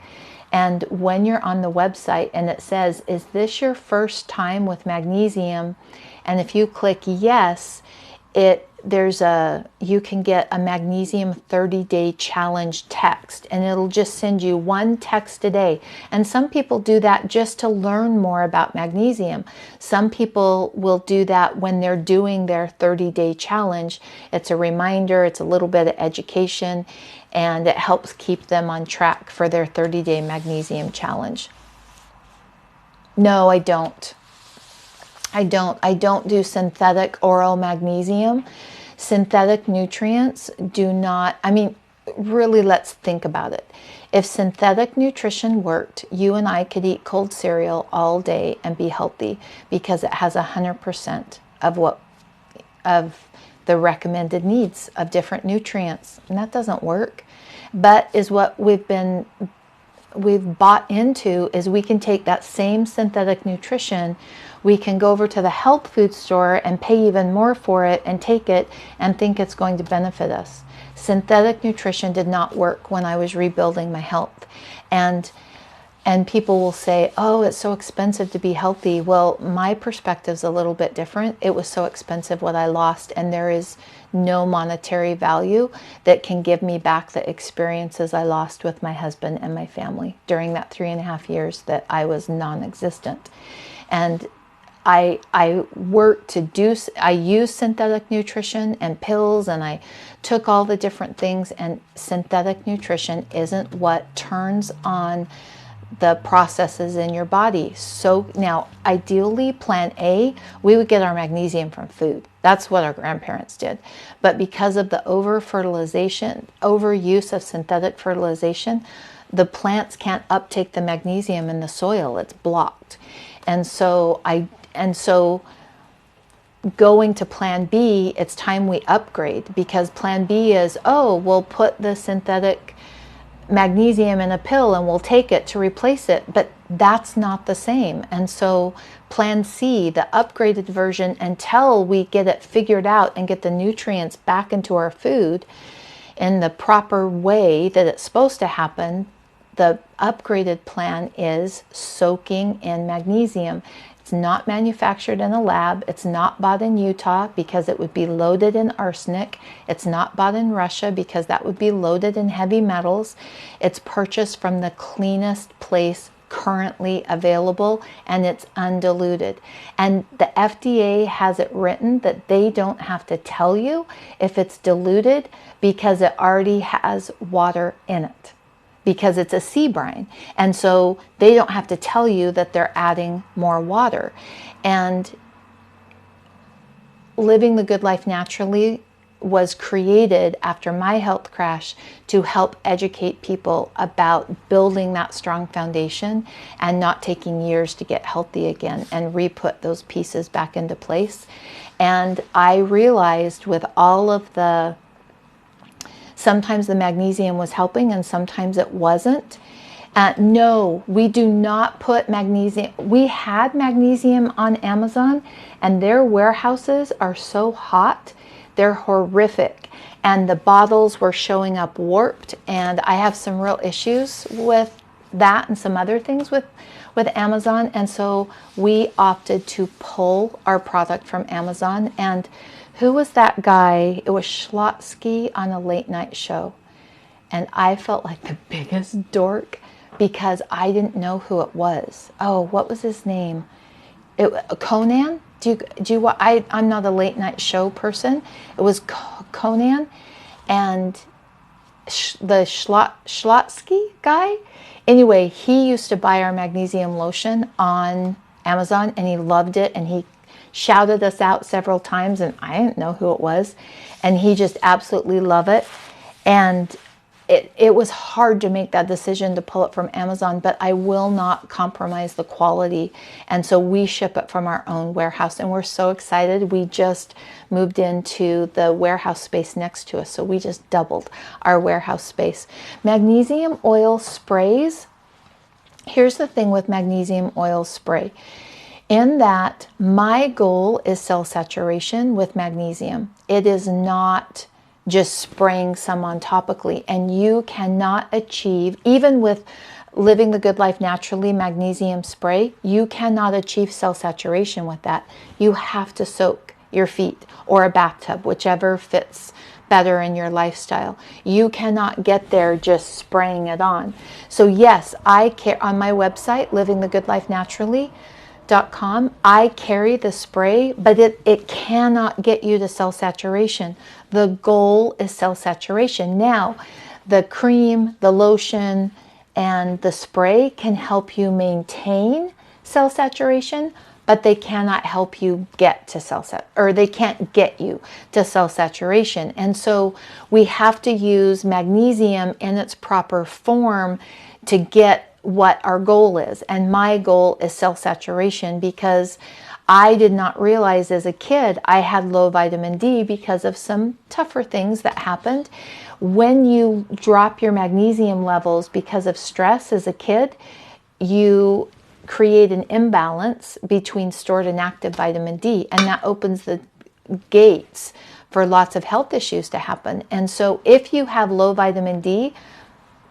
[SPEAKER 1] And when you're on the website and it says, is this your first time with magnesium? And if you click yes, you can get a magnesium 30-day challenge text, and it'll just send you one text a day. And some people do that just to learn more about magnesium. Some people will do that when they're doing their 30-day challenge. It's a reminder, it's a little bit of education, and it helps keep them on track for their 30-day magnesium challenge. No, I don't. I don't do synthetic oral magnesium. Synthetic nutrients do not, really, let's think about it. If synthetic nutrition worked, you and I could eat cold cereal all day and be healthy, because it has 100% of the recommended needs of different nutrients. And that doesn't work. But is what we've bought into, is we can take that same synthetic nutrition, we can go over to the health food store and pay even more for it and take it and think it's going to benefit us. Synthetic nutrition did not work when I was rebuilding my health. And people will say, oh, it's so expensive to be healthy. Well, my perspective's a little bit different. It was so expensive what I lost, and there is no monetary value that can give me back the experiences I lost with my husband and my family during that 3.5 years that I was non-existent. And I used synthetic nutrition and pills, and I took all the different things, and synthetic nutrition isn't what turns on the processes in your body. So now, ideally, plan A, we would get our magnesium from food. That's what our grandparents did. But because of the overuse of synthetic fertilization, the plants can't uptake the magnesium in the soil. It's blocked. And so going to plan B, it's time we upgrade, because plan B is, oh, we'll put the synthetic magnesium in a pill and we'll take it to replace it. But that's not the same. And so plan C, the upgraded version, until we get it figured out and get the nutrients back into our food in the proper way that it's supposed to happen, the upgraded plan is soaking in magnesium. It's not manufactured in a lab. It's not bought in Utah because it would be loaded in arsenic. It's not bought in Russia because that would be loaded in heavy metals. It's purchased from the cleanest place currently available, and it's undiluted. And the FDA has it written that they don't have to tell you if it's diluted because it already has water in it, because it's a sea brine. And so they don't have to tell you that they're adding more water. And Living the Good Life Naturally was created after my health crash to help educate people about building that strong foundation and not taking years to get healthy again and re-put those pieces back into place. And I realized with all of the, sometimes the magnesium was helping and sometimes it wasn't. No, we do not put magnesium. We had magnesium on Amazon, and their warehouses are so hot. They're horrific. And the bottles were showing up warped. And I have some real issues with that and some other things with Amazon. And so we opted to pull our product from Amazon. And who was that guy? It was Schlotsky on a late night show. And I felt like the biggest dork because I didn't know who it was. Oh, what was his name? Conan? I'm not a late night show person. It was Conan and the Schlotsky guy. Anyway, he used to buy our magnesium lotion on Amazon and he loved it, and he shouted us out several times, and I didn't know who it was, and he just absolutely loved it. And it was hard to make that decision to pull it from Amazon, but I will not compromise the quality. And so we ship it from our own warehouse, and we're so excited. We just moved into the warehouse space next to us, so we just doubled our warehouse space. Magnesium oil sprays. Here's the thing with magnesium oil spray, in that my goal is cell saturation with magnesium. It is not just spraying someone topically, and you cannot achieve, even with Living the Good Life Naturally magnesium spray, you cannot achieve cell saturation with that. You have to soak your feet or a bathtub, whichever fits better in your lifestyle. You cannot get there just spraying it on. So yes, I care on my website, livingthegoodlifenaturally.com, I carry the spray, but it cannot get you to cell saturation. The goal is cell saturation. Now, the cream, the lotion, and the spray can help you maintain cell saturation, but they cannot help you get to they can't get you to cell saturation. And so we have to use magnesium in its proper form to get what our goal is. And my goal is cell saturation, because I did not realize as a kid I had low vitamin D because of some tougher things that happened. When you drop your magnesium levels because of stress as a kid, you create an imbalance between stored and active vitamin D, and that opens the gates for lots of health issues to happen. And so if you have low vitamin D,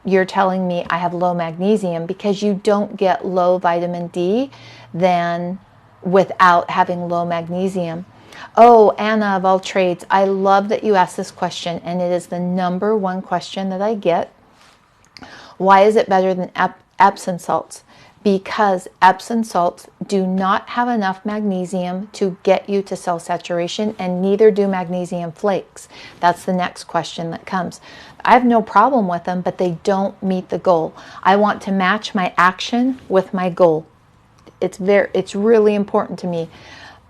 [SPEAKER 1] you're telling me I have low magnesium, because you don't get low vitamin D then without having low magnesium. Oh, Anna of all trades, I love that you asked this question, and it is the number one question that I get. Why is it better than Epsom salts? Because Epsom salts do not have enough magnesium to get you to cell saturation, and neither do magnesium flakes. That's the next question that comes. I have no problem with them, but they don't meet the goal. I want to match my action with my goal. It's really important to me.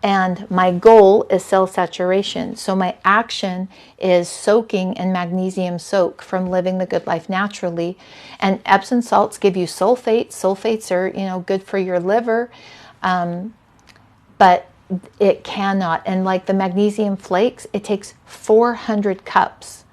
[SPEAKER 1] And my goal is cell saturation. So my action is soaking in magnesium soak from Living the Good Life Naturally. And Epsom salts give you sulfates. Sulfates are, good for your liver. But it cannot. And like the magnesium flakes, it takes 400 cups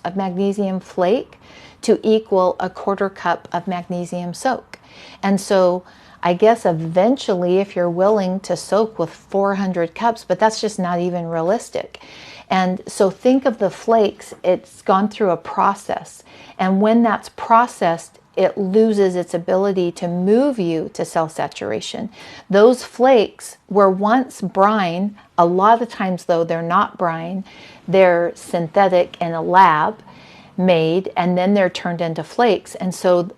[SPEAKER 1] of magnesium flake to equal a quarter cup of magnesium soak. And so I guess eventually, if you're willing to soak with 400 cups, but that's just not even realistic. And so think of the flakes, it's gone through a process. And when that's processed, it loses its ability to move you to cell saturation. Those flakes were once brine. A lot of times, though, they're not brine. They're synthetic in a lab made, and then they're turned into flakes. And so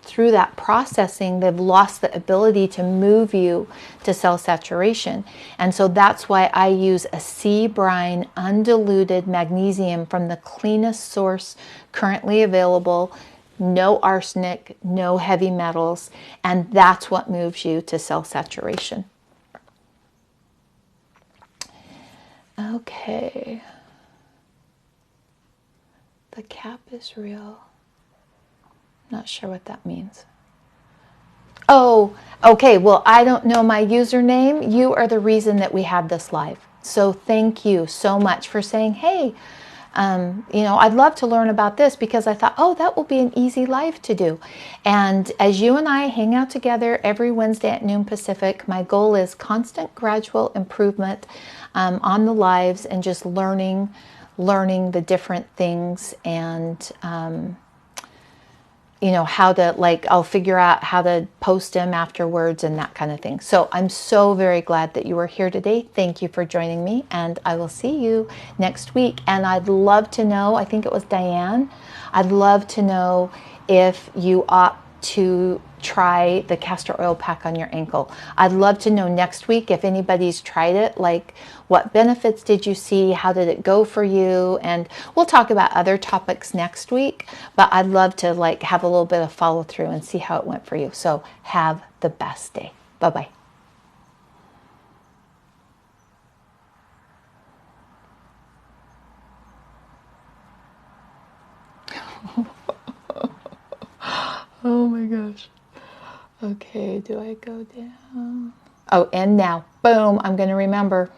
[SPEAKER 1] through that processing, they've lost the ability to move you to cell saturation. And so that's why I use a sea brine undiluted magnesium from the cleanest source currently available. No arsenic, no heavy metals, and that's what moves you to cell saturation. Okay. The cap is real. Not sure what that means. Oh, okay. Well, I don't know my username. You are the reason that we had this live. So thank you so much for saying, hey, you know, I'd love to learn about this, because I thought, oh, that will be an easy live to do. And as you and I hang out together every Wednesday at noon Pacific, my goal is constant gradual improvement on the lives, and just learning the different things, and you know, how to, like, I'll figure out how to post them afterwards and that kind of thing. So I'm so very glad that you are here today. Thank you for joining me, and I will see you next week. And I'd love to know, I think it was Diane, I'd love to know if you opt to try the castor oil pack on your ankle. I'd love to know next week if anybody's tried it, like what benefits did you see, how did it go for you, and we'll talk about other topics next week, but I'd love to like have a little bit of follow through and see how it went for you. So have the best day. Bye-bye. Oh my gosh. Okay, do I go down? Oh, and now, boom, I'm going to remember.